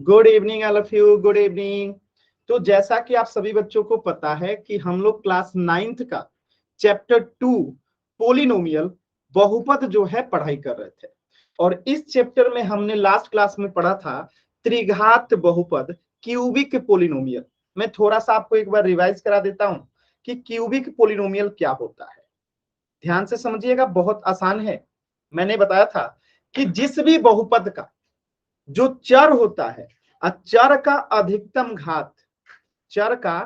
Good evening all of you, good evening. तो जैसा कि आप सभी बच्चों को पता है कि हम लोग क्लास 9th का चैप्टर 2 पोलिनोमियल बहुपद जो है पढ़ाई कर रहे थे। और इस चैप्टर में हमने लास्ट क्लास में पढ़ा था त्रिघात बहुपद क्यूबिक पोलिनोमियल। मैं थोड़ा सा आपको एक बार रिवाइज करा देता हूं कि क्यूबिक पोलिनोमियल क्या होता है। ध्यान से समझिएगा, बहुत आसान है। मैंने बताया था कि जिस भी बहुपद का जो चर होता है, चर का अधिकतम घात, चर का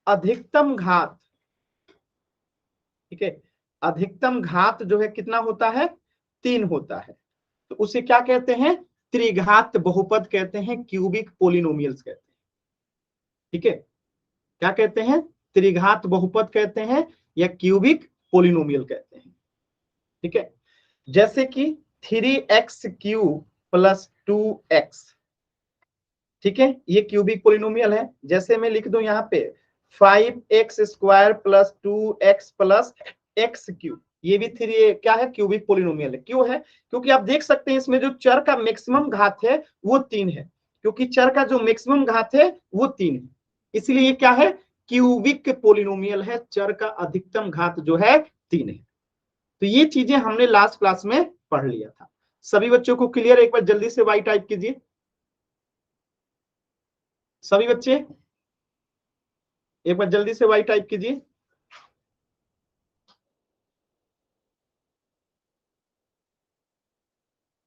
अधिकतम घात, ठीक है, अधिकतम घात जो है कितना होता है, 3 होता है। तो उसे क्या कहते हैं, त्रिघात बहुपद कहते हैं, क्यूबिक पोलिनोमियल्स कहते हैं। ठीक है, क्या कहते हैं, त्रिघात बहुपद कहते हैं या क्यूबिक पोलिनोमियल कहते हैं। ठीक है, जैसे कि 3x³ + 2x, ठीक है, ये क्यूबिक पोलिनोमियल है। जैसे मैं लिख दूं यहाँ पे 5x² + 2x + x³, ये भी क्या है, क्यूबिक पोलिनोमियल है। क्यों है, क्योंकि आप देख सकते हैं इसमें जो चर का मैक्सिमम घात है वो 3 है, क्योंकि चर का जो मैक्सिमम घात है वो 3 है, इसलिए ये क्या है, क्यूबिक पोलिनोमियल है। चर का अधिकतम घात जो है 3 है। तो ये चीजें हमने लास्ट क्लास में पढ़ लिया था। सभी बच्चों को क्लियर? एक बार जल्दी से वाई टाइप कीजिए सभी बच्चे, एक बार जल्दी से वाई टाइप कीजिए।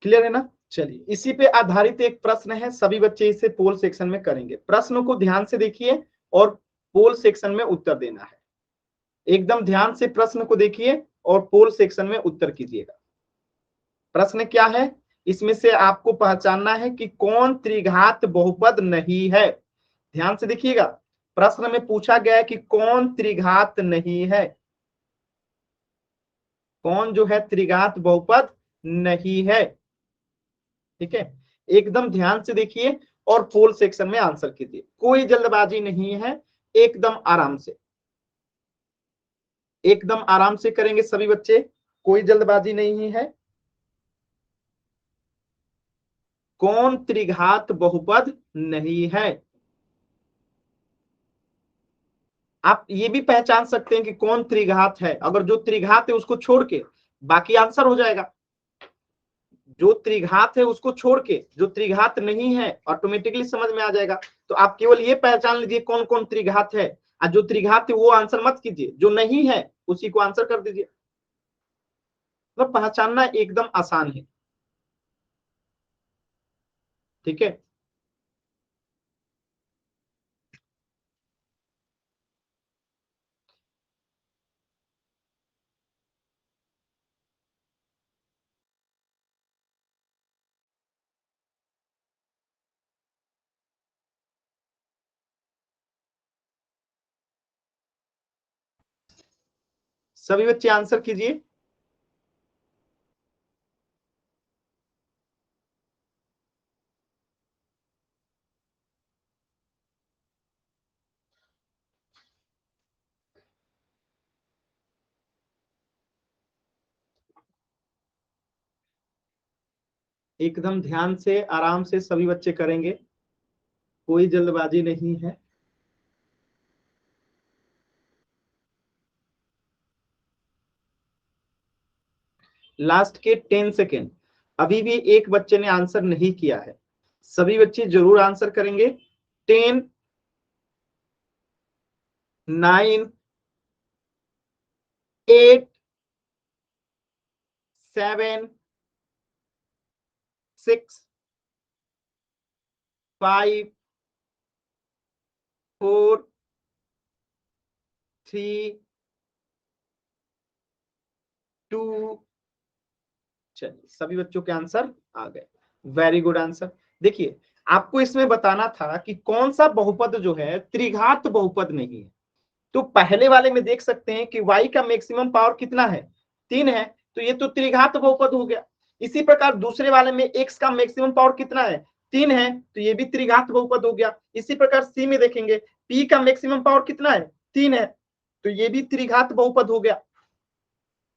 क्लियर है ना? चलिए, इसी पे आधारित एक प्रश्न है, सभी बच्चे इसे पोल सेक्शन में करेंगे। प्रश्न को ध्यान से देखिए और पोल सेक्शन में उत्तर देना है। एकदम ध्यान से प्रश्न को देखिए और पोल सेक्शन में उत्तर कीजिएगा। प्रश्न क्या है, इसमें से आपको पहचानना है कि कौन त्रिघात बहुपद नहीं है। ध्यान से देखिएगा, प्रश्न में पूछा गया है कि कौन त्रिघात नहीं है, कौन जो है त्रिघात बहुपद नहीं है। ठीक है, एकदम ध्यान से देखिए और पोल सेक्शन में आंसर कीजिए, कोई जल्दबाजी नहीं है, एकदम आराम से, एकदम आराम से करेंगे सभी बच्चे, कोई जल्दबाजी नहीं है। कौन त्रिघात बहुपद नहीं है, आप ये भी पहचान सकते हैं कि कौन त्रिघात है। अगर जो त्रिघात है उसको छोड़ के बाकी आंसर हो जाएगा, जो त्रिघात है उसको छोड़ के जो त्रिघात नहीं है ऑटोमेटिकली समझ में आ जाएगा। तो आप केवल ये पहचान लीजिए कौन कौन त्रिघात है, और जो त्रिघात है वो आंसर मत कीजिए, जो नहीं है उसी को आंसर कर दीजिए। तो पहचानना एकदम आसान है। ठीक है, सभी बच्चे आंसर कीजिए। एकदम ध्यान से आराम से सभी बच्चे करेंगे, कोई जल्दबाजी नहीं है। लास्ट के 10 सेकेंड, अभी भी एक बच्चे ने आंसर नहीं किया है, सभी बच्चे जरूर आंसर करेंगे। 10, 9, 8, 7, 6, 5, 4, 3, 2, चलिए सभी बच्चों के आंसर आ गए, वेरी गुड आंसर। देखिए, आपको इसमें बताना था कि कौन सा बहुपद जो है त्रिघात बहुपद नहीं है। तो पहले वाले में देख सकते हैं कि y का मैक्सिमम पावर कितना है, 3 है, तो ये तो त्रिघात बहुपद हो गया। इसी प्रकार दूसरे वाले में x का मैक्सिमम पावर कितना है, 3 है, तो ये भी त्रिघात बहुपद हो गया। इसी प्रकार c में देखेंगे p का मैक्सिमम पावर कितना है, 3 है, तो ये भी त्रिघात बहुपद हो गया।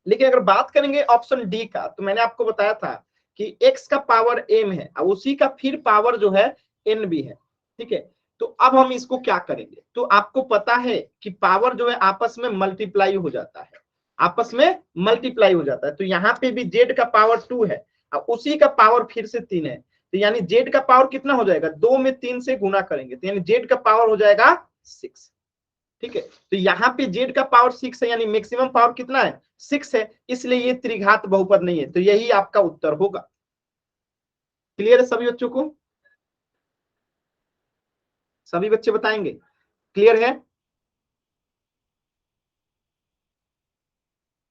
लेकिन अगर बात करेंगे ऑप्शन डी का, तो मैंने आपको बताया था कि x का पावर m है और उसी का फिर पावर जो है n भी है, ठीक है। तो अब हम इसको क्या करेंगे, तो आपको पता है कि पावर जो है आपस में मल्टीप्लाई हो जाता है, आपस में मल्टीप्लाई हो जाता है। तो यहाँ पे भी z का पावर 2 है और उसी का पावर फिर से 3 है, तो यानी z का पावर कितना हो जाएगा, 2 में 3 से गुना करेंगे तो यानी z का पावर हो जाएगा 6, ठीक है। तो यहाँ पे z का पावर 6 है, यानी मैक्सिमम पावर कितना है, 6 है, इसलिए ये त्रिघात बहुपद नहीं है, तो यही आपका उत्तर होगा। क्लियर है सभी बच्चों को, सभी बच्चे बताएंगे, क्लियर है।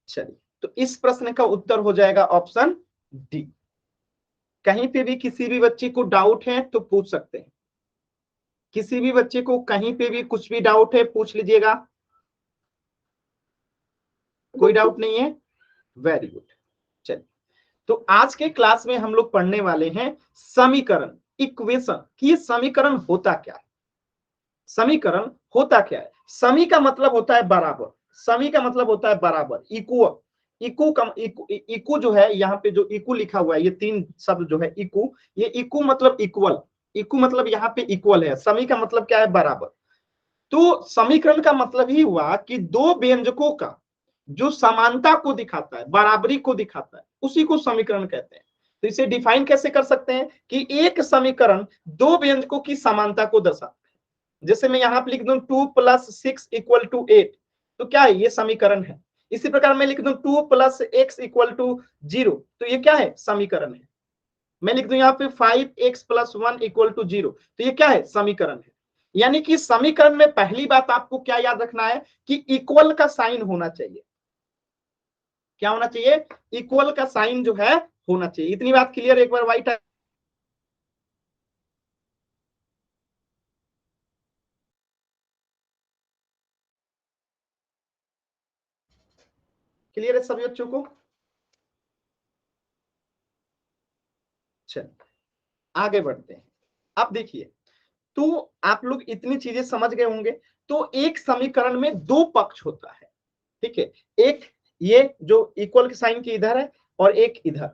चलिए, तो इस प्रश्न का उत्तर हो जाएगा ऑप्शन डी। कहीं पे भी किसी भी बच्चे को डाउट है तो पूछ सकते हैं, किसी भी बच्चे को कहीं पे भी कुछ भी डाउट है पूछ लीजिएगा, कोई डाउट नहीं है, वेरी गुड। चलिए, तो आज के क्लास में हम लोग पढ़ने वाले हैं समीकरण, इक्वेशन कि ये समीकरण होता क्या है। समीकरण होता क्या है, समी का मतलब होता है बराबर, समी का मतलब होता है बराबर, इक्वल, इक्वू जो है, यहाँ पे जो इक्वू लिखा हुआ है, ये तीन शब्द जो है इक्वू, ये इक्वू मतलब इक्वल, इक्वू मतलब यहाँ पे इक्वल है, समी का मतलब क्या है, बराबर। तो समीकरण का मतलब ही हुआ कि दो व्यंजकों का जो समानता को दिखाता है, बराबरी को दिखाता है, उसी को समीकरण कहते हैं। तो इसे डिफाइन कैसे कर सकते हैं कि एक समीकरण दो व्यंजकों की समानता को दर्शाता है। जैसे मैं यहां पे लिख दूं 2 + 6 = 8, तो क्या है, ये समीकरण है। इसी प्रकार मैं लिख दूं 2 + x = 0, तो ये क्या है, समीकरण है। मैं लिख दूं यहाँ पे 5x + 1 = 0, तो ये क्या है, समीकरण है। यानी कि समीकरण में पहली बात आपको क्या याद रखना है कि इक्वल का साइन होना चाहिए। क्या होना चाहिए, इक्वल का साइन जो है होना चाहिए। इतनी बात क्लियर, एक बार व्हाइट क्लियर है सभी बच्चों को। चल आगे बढ़ते हैं। अब देखिए, तो आप लोग इतनी चीजें समझ गए होंगे। तो एक समीकरण में दो पक्ष होता है, ठीक है। एक ये जो इक्वल के साइन के इधर है और एक इधर,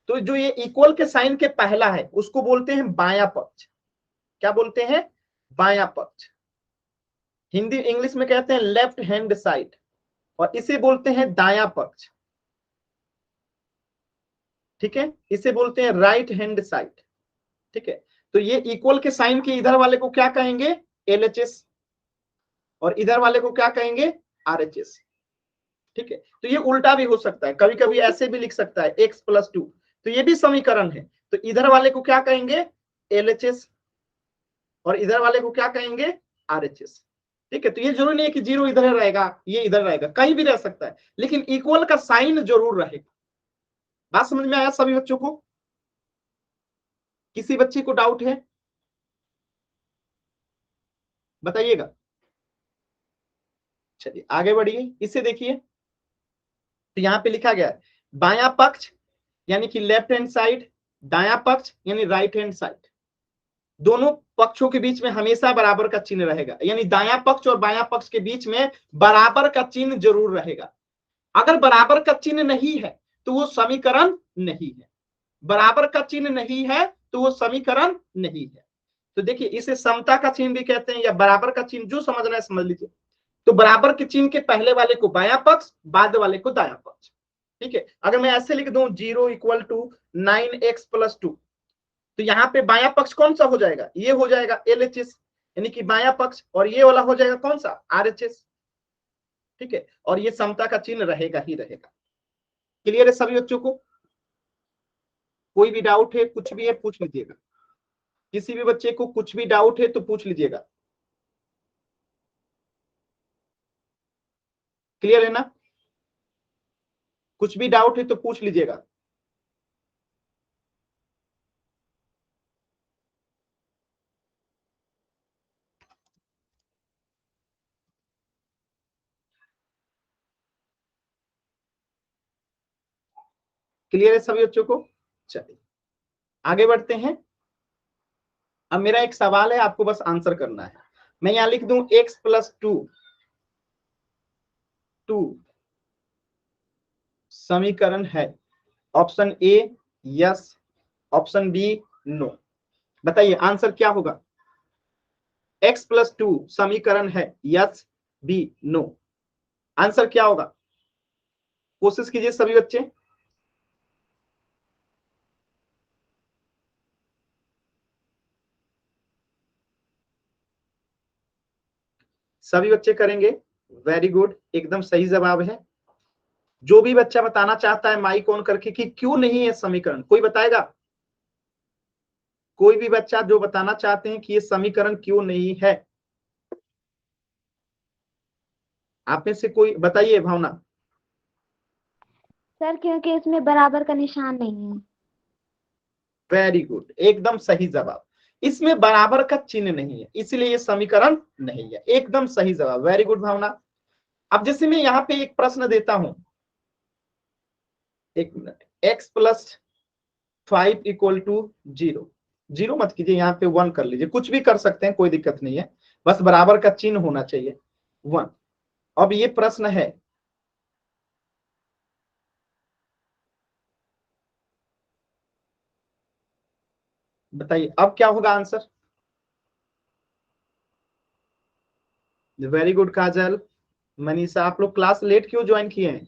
तो जो ये इक्वल के साइन के पहला है उसको बोलते हैं बायां पक्ष। क्या बोलते हैं, बायां पक्ष। हिंदी इंग्लिश में कहते हैं लेफ्ट हैंड साइड, और इसे बोलते हैं दायां पक्ष, ठीक है, इसे बोलते हैं राइट हैंड साइड, ठीक है। तो ये इक्वल के साइन के इधर वाले को क्या कहेंगे, एलएचएस, और इधर वाले को क्या कहेंगे, आरएचएस, ठीक है। तो ये उल्टा भी हो सकता है, कभी कभी ऐसे भी लिख सकता है x + 2, तो ये भी समीकरण है। तो इधर वाले को क्या कहेंगे, एलएचएस, और इधर वाले को क्या कहेंगे, आरएचएस, ठीक है। तो ये जरूरी नहीं है कि जीरो इधर रहेगा ये इधर रहेगा, कहीं भी रह सकता है, लेकिन इक्वल का साइन जरूर रहेगा। बात समझ में आया सभी बच्चों को, किसी बच्चे को डाउट है बताइएगा। चलिए आगे बढ़िए, इसे देखिए। तो यहाँ पे लिखा गया है बायां पक्ष यानी कि लेफ्ट हैंड साइड, दायां पक्ष यानी राइट हैंड साइड, दोनों पक्षों के बीच में हमेशा बराबर का चिन्ह रहेगा, यानी दायां पक्ष और बायां पक्ष के बीच में बराबर का चिन्ह जरूर रहेगा। अगर बराबर का चिन्ह नहीं है तो वो समीकरण नहीं है, बराबर का चिन्ह नहीं है तो वो समीकरण नहीं है। तो देखिए, इसे समता का चिन्ह भी कहते हैं या बराबर का चिन्ह, जो समझना है समझ लीजिए। तो बराबर के चिन्ह के पहले वाले को बायां पक्ष, बाद वाले को दायां पक्ष, ठीक है। अगर मैं ऐसे लिख दूं 0 = 9x + 2, तो यहाँ पे बायां पक्ष कौन सा हो जाएगा, ये हो जाएगा एलएचएस, यानी कि बायां पक्ष, और ये वाला हो जाएगा कौन सा, आरएचएस, ठीक है। और ये समता का चिन्ह रहेगा ही रहेगा। क्लियर है सभी बच्चों को, कोई भी डाउट है कुछ भी है पूछ लीजिएगा, किसी भी बच्चे को कुछ भी डाउट है तो पूछ लीजिएगा। क्लियर है ना, कुछ भी डाउट है तो पूछ लीजिएगा। क्लियर है सभी बच्चों को, चलिए आगे बढ़ते हैं। अब मेरा एक सवाल है, आपको बस आंसर करना है। मैं यहां लिख दूं x + 2 समीकरण है, option A yes, option B no. बताइए आंसर क्या होगा। x+2 समीकरण है, यस बी नो, आंसर क्या होगा, कोशिश कीजिए सभी बच्चे। सभी बच्चे करेंगे, वेरी गुड, एकदम सही जवाब है। जो भी बच्चा बताना चाहता है माइक ऑन करके कि क्यों नहीं है समीकरण, कोई बताएगा, कोई भी बच्चा जो बताना चाहते हैं कि ये समीकरण क्यों नहीं है, आप में से कोई बताइए। भावना। सर क्योंकि इसमें बराबर का निशान नहीं है। वेरी गुड, एकदम सही जवाब, इसमें बराबर का चिन्ह नहीं है इसलिए ये समीकरण नहीं है, एकदम सही जवाब, वेरी गुड भावना। अब जैसे मैं यहाँ पे एक प्रश्न देता हूं, एक मिनट, x+5 = 0, जीरो मत कीजिए, यहाँ पे 1 कर लीजिए, कुछ भी कर सकते हैं कोई दिक्कत नहीं है, बस बराबर का चिन्ह होना चाहिए 1। अब ये प्रश्न है, बताइए अब क्या होगा आंसर। वेरी गुड काजल, मनीषा, आप लोग क्लास लेट क्यों ज्वाइन किए हैं।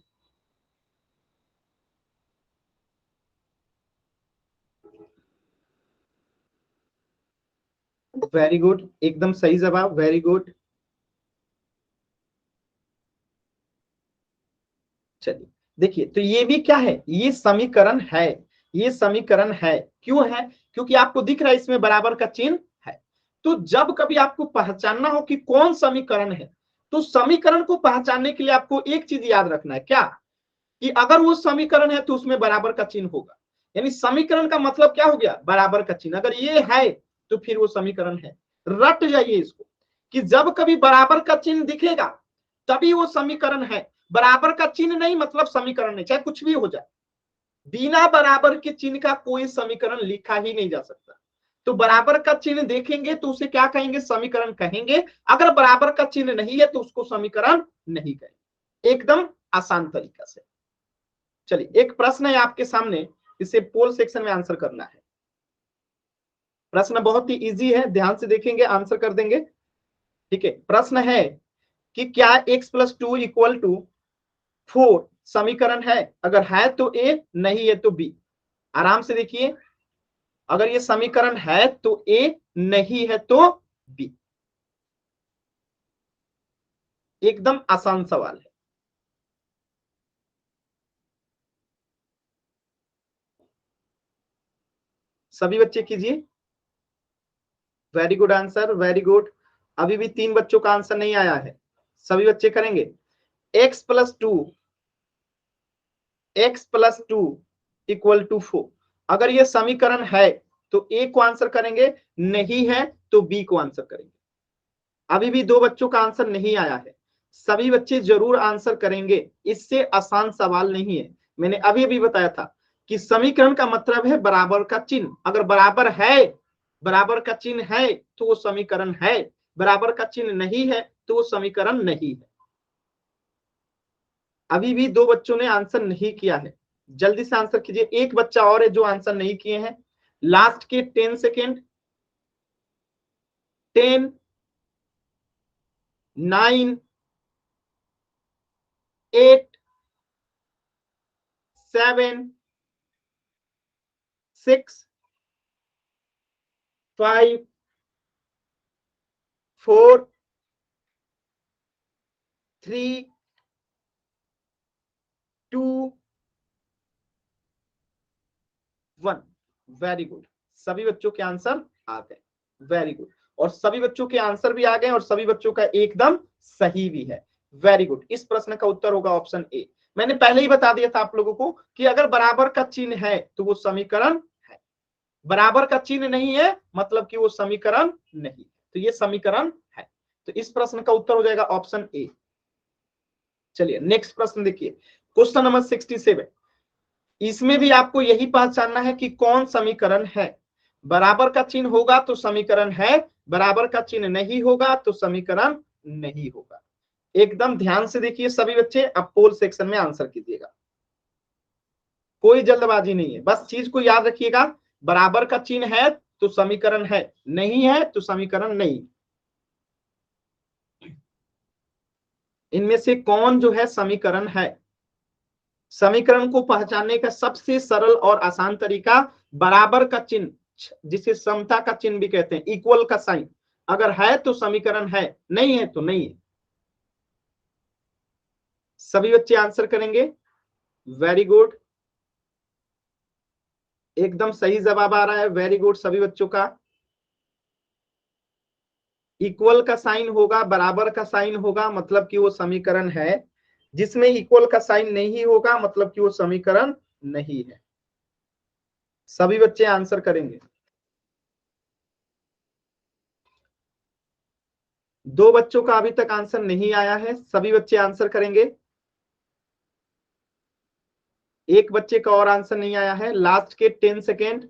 वेरी गुड, एकदम सही जवाब, वेरी गुड। चलिए देखिए, तो ये भी क्या है, ये समीकरण है, ये समीकरण है, क्यों है, क्योंकि आपको दिख रहा है इसमें बराबर का चिन्ह है। तो जब कभी आपको पहचानना हो कि कौन समीकरण है, तो समीकरण को पहचानने के लिए आपको एक चीज याद रखना है, क्या, कि अगर वो समीकरण है तो उसमें बराबर का चिन्ह होगा, यानी समीकरण का मतलब क्या हो गया, बराबर का चिन्ह, अगर ये है तो फिर वो समीकरण है। रट जाइए इसको, कि जब कभी बराबर का चिन्ह दिखेगा तभी वो समीकरण है, बराबर का चिन्ह नहीं मतलब समीकरण नहीं, चाहे कुछ भी हो जाए, बिना बराबर के चिन्ह का कोई समीकरण लिखा ही नहीं जा सकता। तो बराबर का चिन्ह देखेंगे तो उसे क्या कहेंगे, समीकरण कहेंगे, अगर बराबर का चिन्ह नहीं है तो उसको समीकरण नहीं कहेंगे, एकदम आसान तरीका से। चलिए एक प्रश्न है आपके सामने, इसे पोल सेक्शन में आंसर करना है। प्रश्न बहुत ही इजी है, ध्यान से देखेंगे आंसर कर देंगे। ठीक है, प्रश्न है कि क्या x+2 = 4 समीकरण है, अगर है तो ए, नहीं है तो बी। आराम से देखिए, अगर ये समीकरण है तो ए, नहीं है तो बी, एकदम आसान सवाल है। सभी बच्चे कीजिए, very good answer, very good. अभी भी 3 बच्चों का आंसर नहीं आया है, सभी बच्चे करेंगे। x+2 = 4, अगर ये समीकरण है तो ए को आंसर करेंगे, नहीं है तो बी को आंसर करेंगे। अभी भी 2 बच्चों का आंसर नहीं आया है, सभी बच्चे जरूर आंसर करेंगे, इससे आसान सवाल नहीं है। मैंने अभी भी बताया था कि समीकरण का मतलब है बराबर का चिन्ह, अगर बराबर है, बराबर का चिन्ह है तो वो समीकरण है, बराबर का चिन्ह नहीं है तो वो समीकरण नहीं है। अभी भी 2 बच्चों ने आंसर नहीं किया है, जल्दी से आंसर कीजिए, एक बच्चा और है जो आंसर नहीं किए हैं, लास्ट के 10 सेकेंड, 10, 9, 8, 7, 6, 5, 4, 3, 2, 1। वेरी गुड, सभी बच्चों के आंसर आ गए, वेरी गुड, और सभी बच्चों के आंसर भी आ गए और सभी बच्चों का एकदम सही भी है, वेरी गुड। इस प्रश्न का उत्तर होगा ऑप्शन ए। मैंने पहले ही बता दिया था आप लोगों को कि अगर बराबर का चिन्ह है तो वो समीकरण है, बराबर का चिन्ह नहीं है मतलब कि वो समीकरण नहीं, तो ये समीकरण है, तो इस प्रश्न का उत्तर हो जाएगा ऑप्शन ए। चलिए नेक्स्ट प्रश्न देखिए, क्वेश्चन नंबर 67, इसमें भी आपको यही पहचानना है कि कौन समीकरण है, बराबर का चिन्ह होगा तो समीकरण है, बराबर का चिन्ह नहीं होगा तो समीकरण नहीं होगा। एकदम ध्यान से देखिए सभी बच्चे, अब पोल सेक्शन में आंसर कीजिएगा, कोई जल्दबाजी नहीं है, बस चीज को याद रखिएगा, बराबर का चिन्ह है तो समीकरण है, नहीं है तो समीकरण नहीं। इनमें से कौन जो है समीकरण है? समीकरण को पहचानने का सबसे सरल और आसान तरीका बराबर का चिन्ह, जिसे समता का चिन्ह भी कहते हैं, इक्वल का साइन, अगर है तो समीकरण है, नहीं है तो नहीं है। सभी बच्चे आंसर करेंगे? वेरी गुड, एकदम सही जवाब आ रहा है, वेरी गुड सभी बच्चों का। इक्वल का साइन होगा, बराबर का साइन होगा, मतलब कि वो समीकरण है। जिसमें इक्वल का साइन नहीं होगा मतलब कि वो समीकरण नहीं है। सभी बच्चे आंसर करेंगे? दो बच्चों का अभी तक आंसर नहीं आया है, सभी बच्चे आंसर करेंगे? एक बच्चे का और आंसर नहीं आया है, लास्ट के 10 सेकेंड।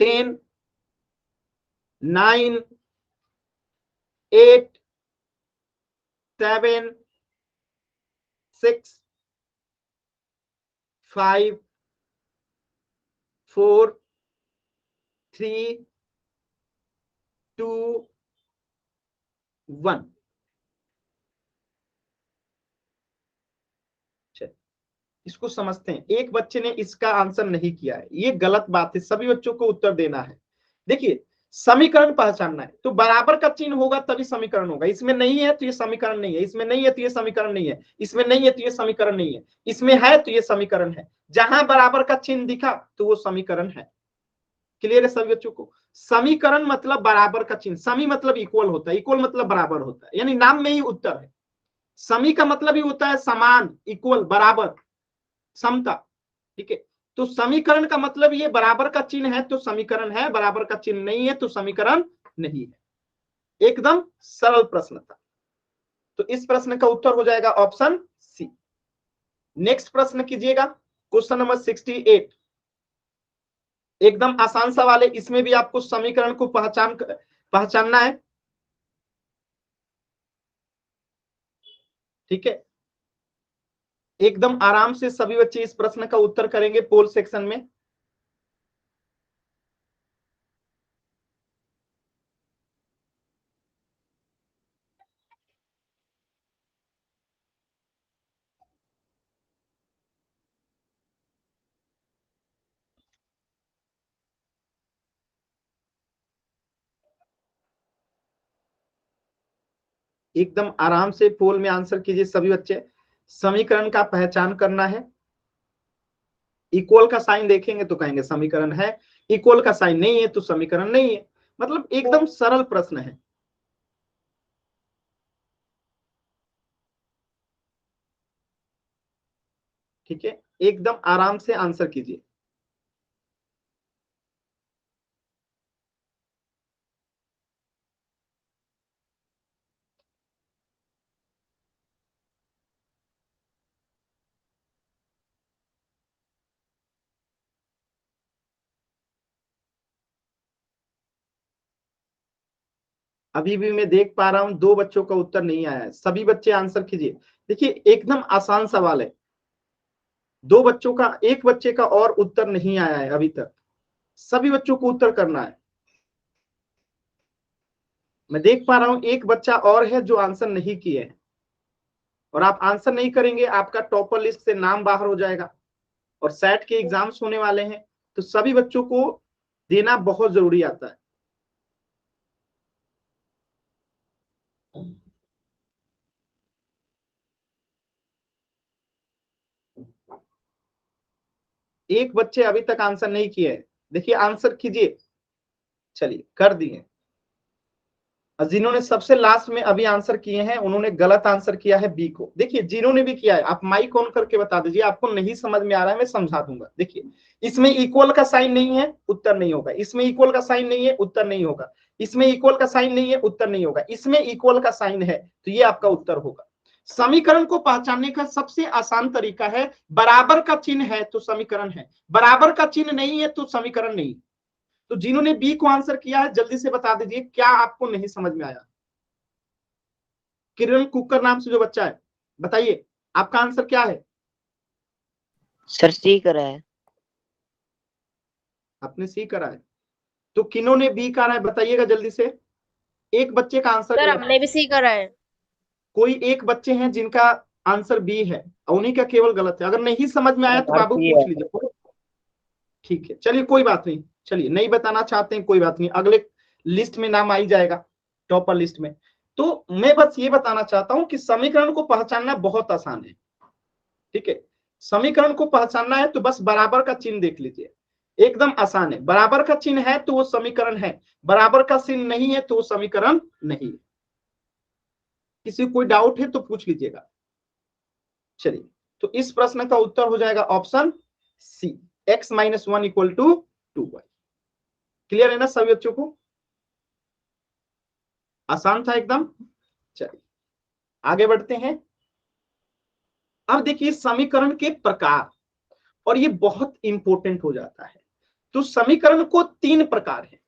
10, 9, 8, 7, 6, 5, 4, 3, 2, 1। इसको समझते हैं। एक बच्चे ने इसका आंसर नहीं किया है, ये गलत बात है, सभी बच्चों को उत्तर देना है। देखिए, समीकरण पहचानना है तो बराबर का चिन्ह होगा तभी समीकरण होगा। इसमें नहीं है तो ये समीकरण नहीं है, इसमें नहीं है तो ये समीकरण नहीं है, इसमें नहीं है तो ये समीकरण नहीं है, इसमें है तो ये समीकरण है। जहां बराबर का चिन्ह दिखा तो वो समीकरण है। क्लियर है सभी बच्चों को? समीकरण मतलब बराबर का चिन्ह, समी मतलब इक्वल होता है, इक्वल मतलब बराबर होता है, यानी नाम में ही उत्तर है। समी का मतलब ही होता है समान, इक्वल, बराबर, समता। ठीक है, तो समीकरण का मतलब ये बराबर का चिन्ह है तो समीकरण है, बराबर का चिन्ह नहीं है तो समीकरण नहीं है। एकदम सरल प्रश्न था। तो इस प्रश्न का उत्तर हो जाएगा ऑप्शन सी। नेक्स्ट प्रश्न कीजिएगा, क्वेश्चन नंबर 68। एकदम आसान सवाल है, इसमें भी आपको समीकरण को पहचानना है। ठीक है, एकदम आराम से सभी बच्चे इस प्रश्न का उत्तर करेंगे पोल सेक्शन में। एकदम आराम से पोल में आंसर कीजिए सभी बच्चे। समीकरण का पहचान करना है। इक्वल का साइन देखेंगे तो कहेंगे समीकरण है, इक्वल का साइन नहीं है तो समीकरण नहीं है। मतलब एकदम सरल प्रश्न है। ठीक है, एकदम आराम से आंसर कीजिए। अभी भी मैं देख पा रहा हूं दो बच्चों का उत्तर नहीं आया है, सभी बच्चे आंसर कीजिए। देखिए, एकदम आसान सवाल है। दो बच्चों का, एक बच्चे का और उत्तर नहीं आया है अभी तक, सभी बच्चों को उत्तर करना है। मैं देख पा रहा हूं एक बच्चा और है जो आंसर नहीं किए हैं, और आप आंसर नहीं करेंगे आपका टॉपर लिस्ट से नाम बाहर हो जाएगा, और सेट के एग्जाम्स होने वाले हैं, तो सभी बच्चों को देना बहुत जरूरी आता है। एक बच्चे अभी तक आंसर नहीं किए हैं, देखिए आंसर कीजिए। चलिए कर दिए। और जिन्होंने सबसे लास्ट में अभी आंसर किए हैं उन्होंने गलत आंसर किया है बी को। देखिए, जिन्होंने भी किया है आप माइक ऑन करके बता दीजिए, आपको नहीं समझ में आ रहा है मैं समझा दूंगा। देखिए, इसमें इक्वल का साइन नहीं है, उत्तर नहीं होगा। इसमें इक्वल का साइन नहीं है, उत्तर नहीं होगा। इसमें इक्वल का साइन नहीं है, उत्तर नहीं होगा। इसमें इक्वल का साइन है तो ये आपका उत्तर होगा। समीकरण को पहचानने का सबसे आसान तरीका है, बराबर का चिन्ह है तो समीकरण है, बराबर का चिन्ह नहीं है तो समीकरण नहीं। तो जिन्होंने बी को आंसर किया है जल्दी से बता दीजिए क्या आपको नहीं समझ में आया। किरण कुकर नाम से जो बच्चा है, बताइए आपका आंसर क्या है? सर सी करा है। आपने सी करा है। तो किन्होंने बी करा है बताइएगा जल्दी से, एक बच्चे का आंसर सर गलत हमने भी सी करा है। कोई एक बच्चे हैं जिनका आंसर बी है, उन्हीं का केवल गलत है। अगर नहीं समझ में आया तो बाबू पूछ लीजिए। ठीक है, चलिए कोई बात नहीं, चलिए नहीं बताना चाहते हैं कोई बात नहीं, अगले लिस्ट में नाम आ ही जाएगा, टॉपर लिस्ट में। तो मैं बस ये बताना चाहता हूं कि समीकरण को पहचानना बहुत आसान है। ठीक है, समीकरण को पहचानना है तो बस बराबर का चिन्ह देख लीजिए, एकदम आसान है। बराबर का चिन्ह है तो वो समीकरण है, बराबर का चिन्ह नहीं है तो वो समीकरण नहीं है। किसी को कोई डाउट है तो पूछ लीजिएगा। चलिए, तो इस प्रश्न का उत्तर हो जाएगा option C, x minus 1 equal to 2y। Clear है ना सभी बच्चों को? आसान था एकदम। चलिए आगे बढ़ते हैं। अब देखिए समीकरण के प्रकार, और ये बहुत इंपॉर्टेंट हो जाता है। तो समीकरण को 3 प्रकार है।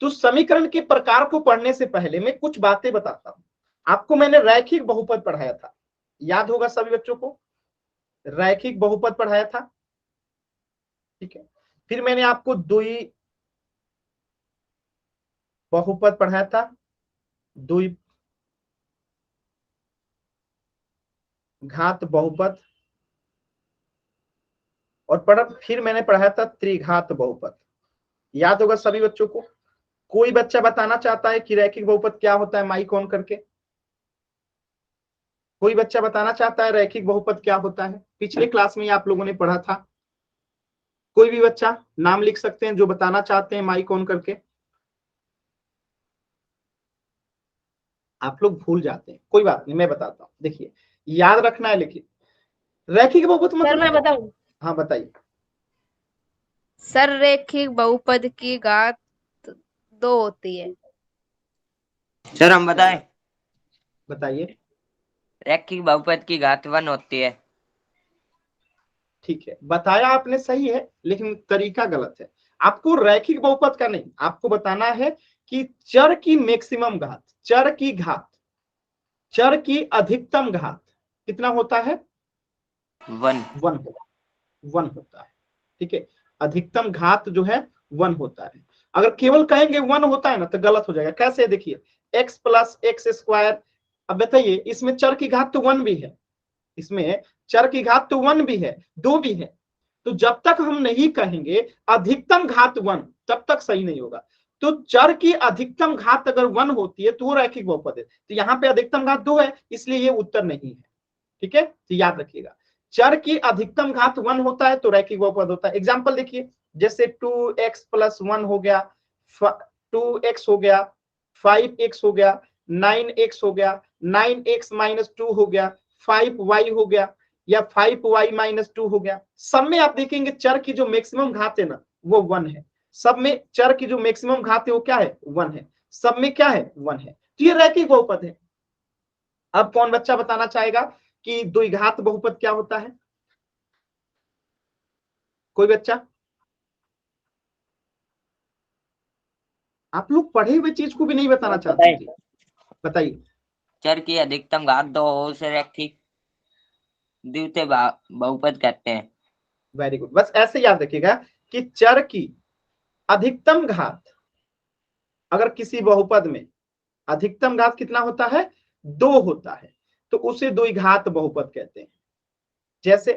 तो समीकरण के प्रकार को पढ़ने से पहले मैं कुछ बातें बताता हूं आपको। मैंने रैखिक बहुपद पढ़ाया था, याद होगा सभी बच्चों को, रैखिक बहुपद पढ़ाया था। ठीक है, फिर मैंने आपको द्वि बहुपद पढ़ाया था, द्वि घात बहुपद, और फिर मैंने पढ़ाया था त्रिघात बहुपद। याद होगा सभी बच्चों को? कोई बच्चा बताना चाहता है कि रैखिक बहुपद क्या होता है? माइक ऑन करके कोई बच्चा बताना चाहता है रैखिक बहुपद क्या होता है? पिछले क्लास में आप लोगों ने पढ़ा था। कोई भी बच्चा नाम लिख सकते हैं जो बताना चाहते हैं, माइक ऑन करके। आप लोग भूल जाते हैं, कोई बात नहीं, मैं बताता हूं। देखिए याद रखना है, लेकिन रैखिक बहुपद सर मतलब मैं क्या? बताऊं? हाँ बताइए। सर रैखिक बहुपद की घात 2 होती है। सर हम बताएं? बताइए। रैखिक बहुपद की घात 1 होती है। ठीक है, बताया आपने, सही है, लेकिन तरीका गलत है। आपको रैखिक बहुपद का नहीं, आपको बताना है कि चर की मैक्सिमम घात, चर की घात, चर की अधिकतम घात कितना होता है? 1 1 होता है। ठीक है, अधिकतम घात जो है 1 होता है। अगर केवल कहेंगे 1 होता है ना तो गलत हो जाएगा। कैसे? देखिए x प्लस एक्स स्क्वायर, अब बताइए इसमें चर की घात तो 1 भी है, इसमें चर की घात तो 1 भी है, 2 भी है। तो जब तक हम नहीं कहेंगे अधिकतम घात 1 तब तक सही नहीं होगा। तो चर की अधिकतम घात अगर 1 होती है तो वो रैखिक बहुपद है। तो यहाँ पे अधिकतम घात 2 है, इसलिए ये उत्तर नहीं है। ठीक है, तो याद रखिएगा, चर की अधिकतम घात 1 होता है तो रैखिक बहुपद होता है। एग्जाम्पल देखिए, जैसे 2x प्लस 1 हो गया, 2x हो गया, 5x हो गया, 9x हो गया, 9x माइनस 2 हो गया, 5y हो गया, या 5y माइनस 2 हो गया। सब में आप देखेंगे चर की जो मैक्सिमम घात है ना वो 1 है। सब में चर की जो मैक्सिमम घात है वो क्या है? 1 है। सब में क्या है? 1 है। तो ये रैखिक बहुपद है। अब कौन बच्चा बताना चाहेगा कि द्विघात बहुपद क्या होता है? कोई बच्चा? आप लोग पढ़े हुए चीज को भी नहीं बताना चाहते हैं जी, बताइए। चर की अधिकतम घात 2 हो उसे रैखिक द्वितीय बहुपद कहते हैं। वेरी गुड, बस ऐसे याद रखिएगा कि चर की अधिकतम घात, अगर किसी बहुपद में अधिकतम घात कितना होता है? 2 होता है, तो उसे द्विघात बहुपद कहते हैं। जैसे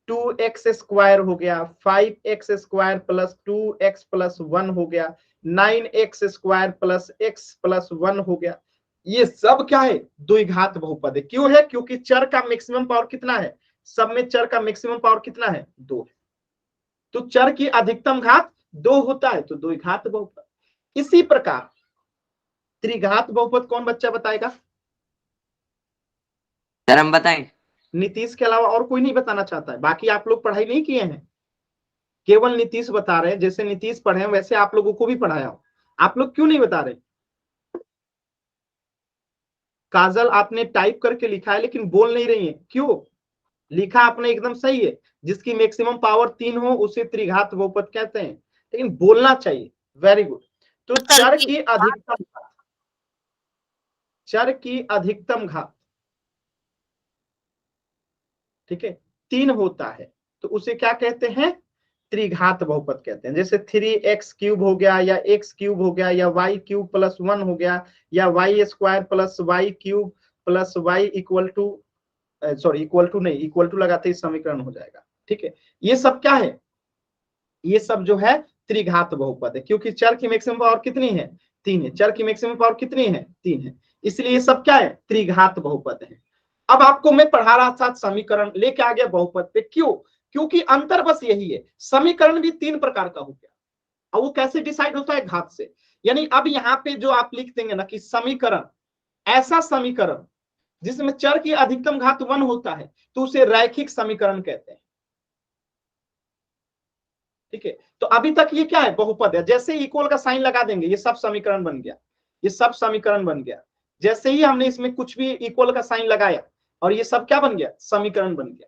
2x स्क्वायर हो गया, 5x square plus 2x plus 1 हो गया, 9x square plus x plus 1 हो गया। ये सब क्या है? द्विघात बहुपद है। क्यों है? क्योंकि चर का मैक्सिमम पावर कितना है? सब में चर का मैक्सिमम पावर कितना है? 2 है। तो चर की अधिकतम घात 2 होता है तो द्विघात बहुपद। इसी प्रकार त्रिघात बहुपद कौन बच्चा बताएगा? सर हम बताएं? नीतीश के अलावा और कोई नहीं बताना चाहता है? बाकी आप लोग पढ़ाई नहीं किए हैं, केवल नीतीश बता रहे हैं। जैसे नीतीश पढ़े हैं वैसे आप लोगों को भी पढ़ाया हो, आप लोग क्यों नहीं बता रहे? काजल आपने टाइप करके लिखा है लेकिन बोल नहीं रही है, क्यों? लिखा आपने एकदम सही है, जिसकी मैक्सिमम पावर 3 हो उसे त्रिघात बहुपद कहते हैं, लेकिन बोलना चाहिए। Very good. तो चर की अधिकतम, चर की अधिकतम घात, ठीक है, 3 होता है तो उसे क्या कहते हैं? त्रिघात बहुपद कहते हैं। जैसे 3x³ हो गया, या x³ हो गया, या y³ + 1 हो गया, या y² + y³ + y equal to नहीं, इक्वल टू लगाते ही समीकरण हो जाएगा। ठीक है, ये सब क्या है, ये सब जो है त्रिघात बहुपद है, क्योंकि चर की मैक्सिमम पावर कितनी है, 3 है। चर की मैक्सिमम पावर कितनी है, 3 है, इसलिए ये सब क्या है, त्रिघात बहुपद है। अब आपको मैं पढ़ा रहा था समीकरण, लेके आ गया बहुपद पे, क्यों, क्योंकि अंतर बस यही है, समीकरण भी 3 प्रकार का हो गया। अब वो कैसे डिसाइड होता है, घात से। यानी अब यहाँ पे जो आप लिख देंगे ना कि समीकरण, ऐसा समीकरण जिसमें चर की अधिकतम घात 1 होता है, तो उसे रैखिक समीकरण कहते हैं। ठीक है, तो अभी तक ये क्या है, बहुपद है। जैसे इक्वल का साइन लगा देंगे, ये सब समीकरण बन गया, ये सब समीकरण बन गया। जैसे ही हमने इसमें कुछ भी इक्वल का साइन लगाया, और ये सब क्या बन गया, समीकरण बन गया।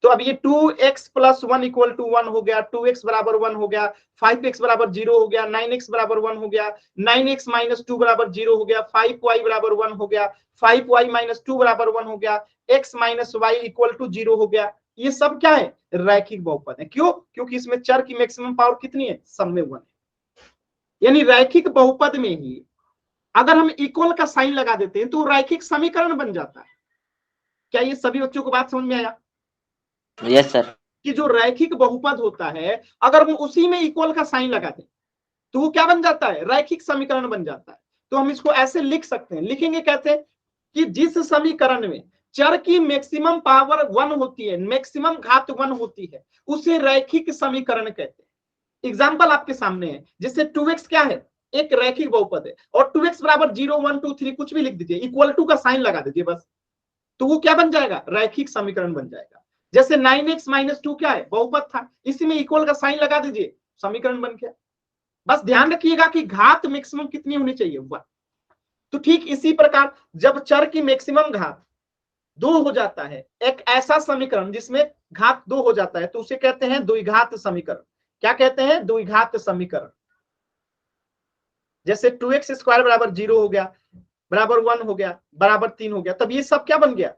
तो अब ये 2x + 1 = 1 हो गया, 2x = 1 हो गया, 5x = 0 हो गया, 9x = 1 हो गया, 9x - 2 = 0 हो गया, 5y = 1 हो गया, 5y - 2 = 1 हो गया, x - y = 0 हो गया। ये सब क्या है, रैखिक बहुपद है। क्यों, क्योंकि इसमें चर की मैक्सिमम पावर कितनी है, सब में 1 है। यानी रैखिक बहुपद में ही अगर हम इक्वल का साइन लगा देते हैं तो रैखिक समीकरण बन जाता है। क्या ये सभी बच्चों को बात समझ में आया? Yes sir. कि जो रैखिक बहुपद होता है, अगर हम उसी में इक्वल का साइन लगा दें तो वो क्या बन जाता है, रैखिक समीकरण बन जाता है। तो हम इसको ऐसे लिख सकते हैं, लिखेंगे कहते हैं कि जिस समीकरण में चर की मैक्सिमम पावर 1 होती है, मैक्सिमम घात 1 होती है, उसे रैखिक समीकरण कहते हैं। एग्जाम्पल आपके सामने है, जैसे 2x क्या है, एक रैखिक बहुपद है, और 2x = 0 1 2 3 कुछ भी लिख दीजिए, इक्वल टू का साइन लगा दीजिए बस, तो वो क्या बन जाएगा, रैखिक समीकरण बन जाएगा। जैसे 9x - 2 क्या है, बहुपद था, इसी में इक्वल का साइन लगा दीजिए, समीकरण बन गया। बस ध्यान रखिएगा कि घात मैक्सिमम कितनी होनी चाहिए, 1। तो ठीक इसी प्रकार जब चर की मैक्सिमम घात 2 हो जाता है, एक ऐसा समीकरण जिसमें घात 2 हो जाता है, तो उसे कहते हैं द्विघात समीकरण। क्या कहते हैं, द्विघात समीकरण। जैसे 2x² = 0 हो गया, बराबर 1 हो गया, बराबर 3 हो गया, तब ये सब क्या बन गया,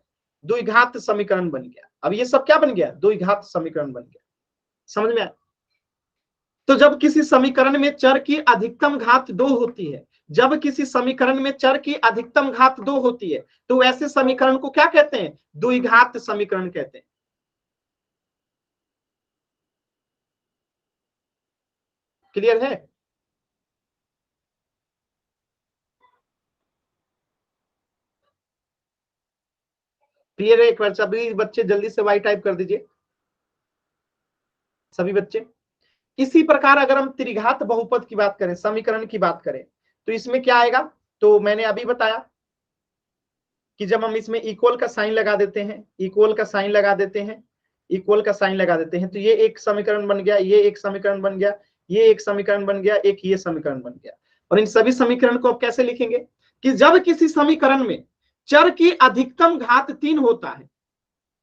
द्विघात समीकरण बन गया। अब ये सब क्या बन गया, द्विघात समीकरण बन गया। समझ में आया? तो जब किसी समीकरण में चर की अधिकतम घात 2 होती है, जब किसी समीकरण में चर की अधिकतम घात 2 होती है, तो ऐसे समीकरण को क्या कहते हैं, द्विघात समीकरण कहते हैं। क्लियर है? क्लियर है? एक बार सभी बच्चे जल्दी से वाई टाइप कर दीजिए, सभी बच्चे। इसी प्रकार अगर हम त्रिघात बहुपद की बात करें, समीकरण की बात करें, तो इसमें क्या आएगा, तो मैंने अभी बताया कि जब हम इसमें इक्वल का साइन लगा देते हैं, इक्वल का साइन लगा देते हैं, इक्वल का साइन लगा देते हैं, तो ये एक समीकरण बन गया, ये एक समीकरण बन गया, ये एक समीकरण बन गया, एक ये समीकरण बन गया। और इन सभी समीकरण को आप कैसे लिखेंगे कि जब किसी समीकरण में चर की अधिकतम घात 3 होता है,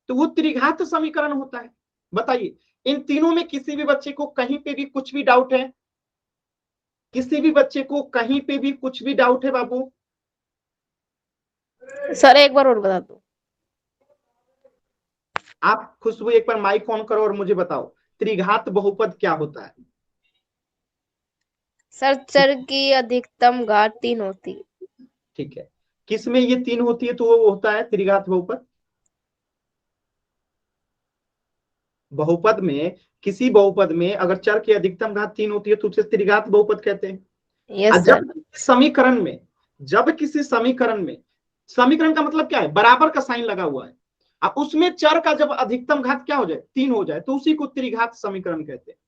तो वो त्रिघात समीकरण होता है। बताइए, इन तीनों में किसी भी बच्चे को कहीं पे भी कुछ भी डाउट है? किसी भी बच्चे को कहीं पे भी कुछ भी डाउट है बाबू? सर एक बार और बता दो। आप खुशबू एक बार माइक ऑन करो और मुझे बताओ, त्रिघात बहुपद क्या होता है? सर चर की अधिकतम घात 3 होती है। ठीक है, किसमें ये 3 होती है तो वो होता है त्रिघात बहुपद? बहुपद में, किसी बहुपद में अगर चर की अधिकतम घात 3 होती है तो उसे त्रिघात बहुपद कहते हैं। Yes sir. जब समीकरण में, जब किसी समीकरण में, समीकरण का मतलब क्या है, बराबर का साइन लगा हुआ है, अब उसमें चर का जब अधिकतम घात क्या हो जाए, 3 हो जाए, तो उसी को त्रिघात समीकरण कहते हैं।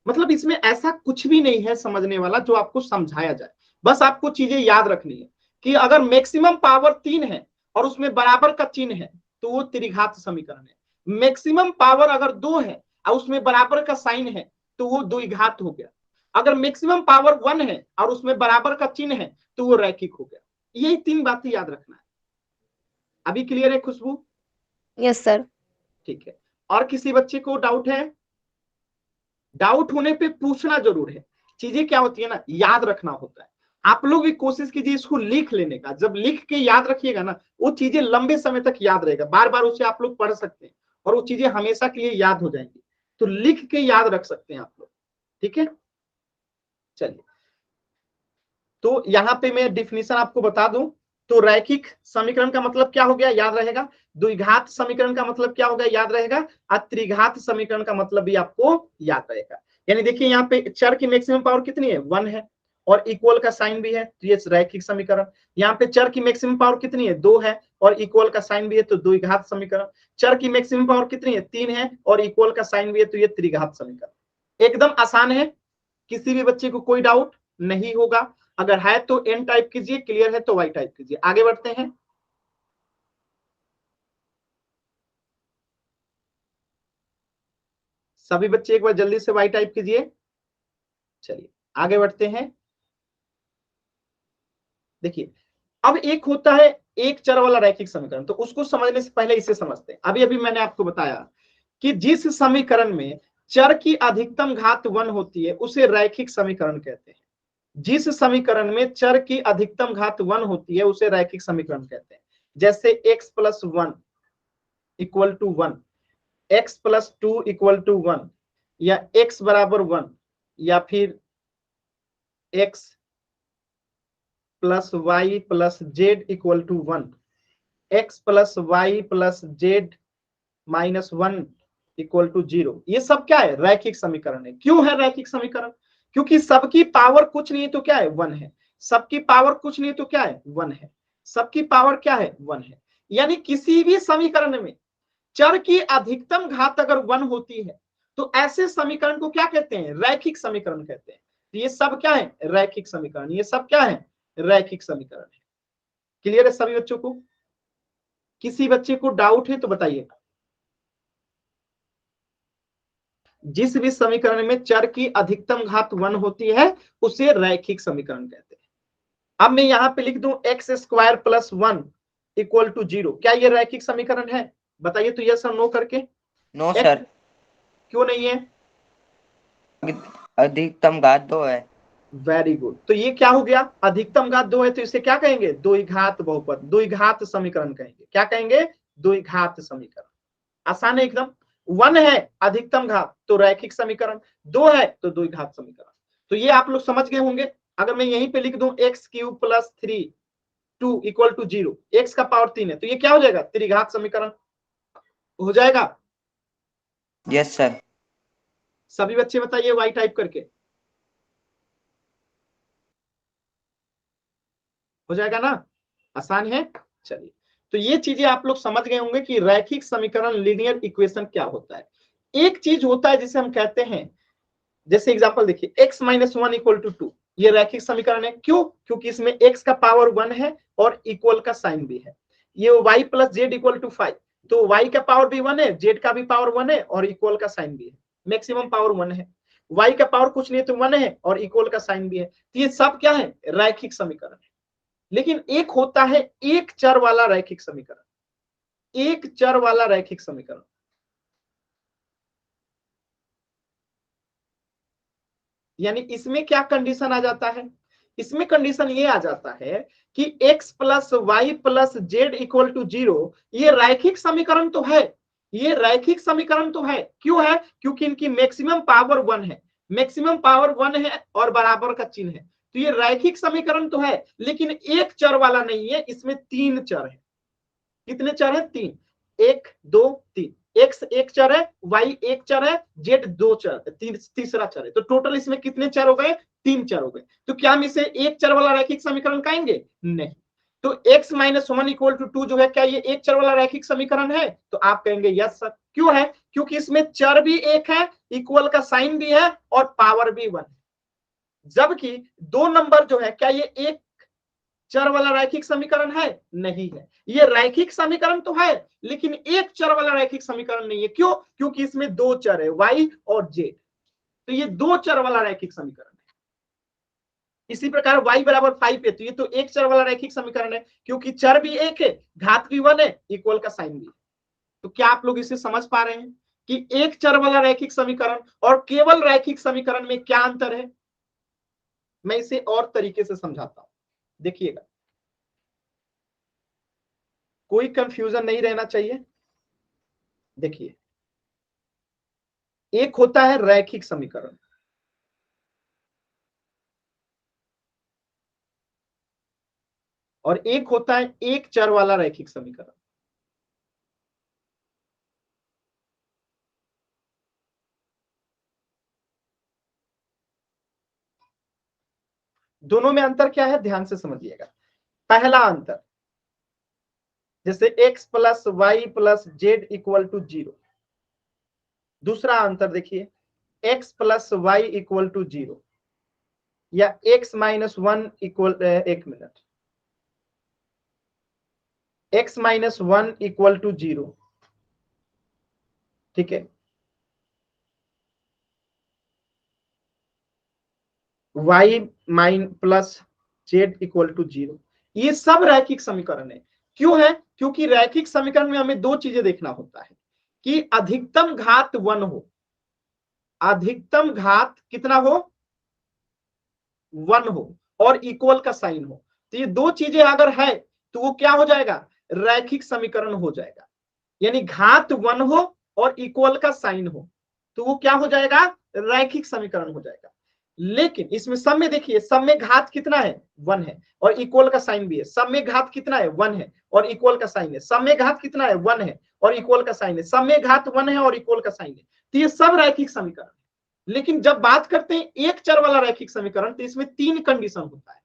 मतलब इसमें ऐसा कुछ भी नहीं है समझने वाला जो आपको समझाया जाए, बस आपको चीजें याद रखनी है कि अगर मैक्सिमम पावर 3 है और उसमें बराबर का चिन्ह है तो वो त्रिघात समीकरण है। मैक्सिमम पावर अगर 2 है और उसमें बराबर का साइन है तो वो द्विघात हो गया। अगर मैक्सिमम पावर 1 है और उसमें बराबर का चिन्ह है तो वो रैखिक हो गया। यही 3 बातें याद रखना है। अभी क्लियर है खुशबू? Yes sir. ठीक है, और किसी बच्चे को डाउट है? डाउट होने पे पूछना जरूर है। चीजें क्या होती है ना, याद रखना होता है। आप लोग भी कोशिश कीजिए इसको लिख लेने का, जब लिख के याद रखिएगा ना वो चीजें लंबे समय तक याद रहेगा, बार बार उसे आप लोग पढ़ सकते हैं और वो चीजें हमेशा के लिए याद हो जाएंगी। तो लिख के याद रख सकते हैं आप लोग, ठीक है। चलिए, तो यहां पे मैं डिफिनीशन आपको बता दूं, तो रैखिक समीकरण का मतलब क्या हो गया, याद रहेगा। द्विघात समीकरण का मतलब क्या होगा, याद रहेगा। और त्रिघात समीकरण का मतलब भी आपको याद रहेगा। यानी देखिए यहाँ पे चर की मैक्सिमम पावर कितनी है, 1 है, और इक्वल का साइन भी है, तो ये रैखिक समीकरण। यहाँ पे चर की मैक्सिमम पावर कितनी है, 2 है, और इक्वल का साइन भी है, तो द्विघात समीकरण। चर की मैक्सिमम पावर कितनी है, 3 है, और इक्वल का साइन भी है, तो ये त्रिघात समीकरण। एकदम आसान है, किसी भी बच्चे को कोई डाउट नहीं होगा। अगर है तो एन टाइप कीजिए, क्लियर है तो वाई टाइप कीजिए। आगे बढ़ते हैं। सभी बच्चे एक बार जल्दी से वाई टाइप कीजिए। चलिए आगे बढ़ते हैं। देखिए, अब एक होता है एक चर वाला रैखिक समीकरण, तो उसको समझने से पहले इसे समझते हैं। अभी अभी मैंने आपको बताया कि जिस समीकरण में चर की अधिकतम घात 1 होती है उसे रैखिक समीकरण कहते हैं। जिस समीकरण में चर की अधिकतम घात 1 होती है उसे रैखिक समीकरण कहते हैं। जैसे x plus 1 equal to 1, x plus 2 equal to 1, या x बराबर 1, या फिर x plus Y plus Z equal to 1, x plus Y plus Z minus 1 equal to 0। ये सब क्या है, रैखिक समीकरण है। क्यों है रैखिक समीकरण, क्योंकि सबकी पावर कुछ नहीं है तो क्या है, 1 है। सबकी पावर कुछ नहीं तो क्या है, 1 है। सबकी पावर क्या है, 1 है। यानी किसी भी समीकरण में चर की अधिकतम घात अगर 1 होती है तो ऐसे समीकरण को क्या कहते हैं, रैखिक समीकरण कहते हैं। तो ये सब क्या है, रैखिक समीकरण। ये सब क्या है, रैखिक समीकरण है। क्लियर है सभी बच्चों को। किसी बच्चे को डाउट है तो बताइएगा। जिस भी समीकरण में चर की अधिकतम घात 1 होती है उसे रैखिक समीकरण कहते हैं। अब मैं यहां पे लिख दूं x square plus 1 equal to 0, क्या ये रैखिक समीकरण है, बताइए तो यस और नो करके। नो सर, क्यों नहीं है, अधिकतम घात 2 है। Very good. तो ये क्या हो गया, अधिकतम घात 2 है तो इसे क्या कहेंगे, द्विघात बहुपद, द्विघात समीकरण कहेंगे। क्या कहेंगे, द्विघात समीकरण। आसान है एकदम। 1 है अधिकतम घात तो रैखिक समीकरण, 2 है तो द्विघात समीकरण। तो ये आप लोग समझ गए होंगे। अगर मैं यहीं पे लिख दूं x cube plus 3 2 equal to 0, x का पावर 3 है तो ये क्या हो जाएगा, त्रिघात समीकरण हो जाएगा। Yes sir. सभी बच्चे बताइए वाई टाइप करके, हो जाएगा ना, आसान है। चलिए, तो ये चीजें आप लोग समझ गए होंगे कि रैखिक समीकरण लीनियर इक्वेशन क्या होता है। एक चीज होता है जिसे हम कहते हैं, जैसे एग्जांपल देखिए x माइनस 1 इक्वल टू 2, ये रैखिक समीकरण है। क्यों, क्योंकि इसमें x का पावर 1 है और इक्वल का साइन भी है। ये y plus Z equal to 5, तो y का पावर भी 1 है, z का भी पावर 1 है और इक्वल का साइन भी है। मैक्सिमम पावर 1 है, y का पावर कुछ नहीं है तो 1 है और इक्वल का साइन भी है। तो ये सब क्या है, रैखिक समीकरण है। लेकिन एक होता है एक चर वाला रैखिक समीकरण, एक चर वाला रैखिक समीकरण। यानी इसमें क्या कंडीशन आ जाता है, इसमें कंडीशन ये आ जाता है कि x plus Y plus Z equal to 0, ये रैखिक समीकरण तो है, ये रैखिक समीकरण तो है। क्यों है, क्योंकि इनकी मैक्सिमम पावर 1 है, मैक्सिमम पावर 1 है और बराबर का चिन्ह है। तो ये रैखिक समीकरण तो है, लेकिन एक चर वाला नहीं है, इसमें 3 चर है। कितने चर है, 3, 1 2 3। एक्स एक चर है, वाई एक चर है, जेड 2 चर, तीसरा चर है। तो टोटल इसमें कितने चर हो गए, 3 चर हो गए। तो क्या हम इसे एक चर वाला रैखिक समीकरण कहेंगे, नहीं। तो x माइनस 1 इक्वल टू 2 जो है, क्या ये एक चर वाला रैखिक समीकरण है, तो आप कहेंगे यस सर। क्यों है, क्योंकि इसमें चर भी एक है, इक्वल का साइन भी है और पावर भी 1 है। जबकि 2 नंबर जो है, क्या ये एक चर वाला रैखिक समीकरण है, नहीं है। ये रैखिक समीकरण तो है लेकिन एक चर वाला रैखिक समीकरण नहीं है। क्यों, क्योंकि इसमें 2 चर है, y और z। तो ये 2 चर वाला रैखिक समीकरण है। इसी प्रकार y बराबर 5 है तो ये तो एक चर वाला रैखिक समीकरण है, क्योंकि चर भी एक है, घात भी 1 है, इक्वल का साइन भी है। तो क्या आप लोग इसे समझ पा रहे हैं कि एक चर वाला रैखिक समीकरण और केवल रैखिक समीकरण में क्या अंतर है। मैं इसे और तरीके से समझाता हूं, देखिएगा, कोई कंफ्यूजन नहीं रहना चाहिए। देखिए, एक होता है रैखिक समीकरण, और एक होता है एक चर वाला रैखिक समीकरण। दोनों में अंतर क्या है, ध्यान से समझिएगा। पहला अंतर, जैसे x plus Y plus Z equal to 0। दूसरा अंतर देखिए, x plus Y equal to 0 या x माइनस 1 इक्वल, एक मिनट, x माइनस 1 इक्वल टू 0, ठीक है, y minus plus Z equal to 0, ये सब रैखिक समीकरण है। क्यों है? क्योंकि रैखिक समीकरण में हमें दो चीजें देखना होता है कि अधिकतम घात 1 हो, अधिकतम घात कितना हो, 1 हो, और इक्वल का साइन हो। तो ये दो चीजें अगर है तो वो क्या हो जाएगा, रैखिक समीकरण हो जाएगा। यानी घात 1 हो और इक्वल का साइन हो तो वो क्या हो जाएगा, रैखिक समीकरण हो जाएगा। लेकिन इसमें सब में देखिए, सब में घात कितना है, 1 है, और इक्वल का साइन भी है। सब में घात कितना है, 1 है, और इक्वल का साइन है। सब में घात कितना है, 1 है, और इक्वल का साइन है। सब में घात 1 है और इक्वल का साइन है। तो ये सब रैखिक समीकरण है। लेकिन जब बात करते हैं एक चर वाला रैखिक समीकरण, तो इसमें 3 कंडीशन होता है।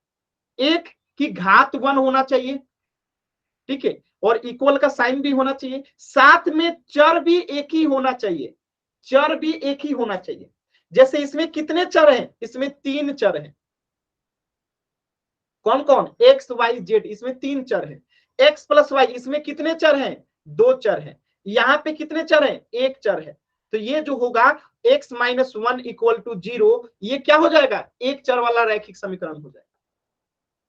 एक, कि घात 1 होना चाहिए, ठीक है, और इक्वल का साइन भी होना चाहिए, साथ में चर भी एक ही होना चाहिए, चर भी एक ही होना चाहिए। जैसे इसमें कितने चर हैं, इसमें 3 चर हैं। कौन कौन, एक्स वाई जेड, इसमें 3 चर हैं। एक्स प्लस वाई, इसमें कितने चर हैं, 2 चर हैं। यहां पे कितने चर हैं, 1 चर है। तो ये जो होगा x माइनस 1 इक्वल टू 0, ये क्या हो जाएगा, एक चर वाला रैखिक समीकरण हो जाएगा,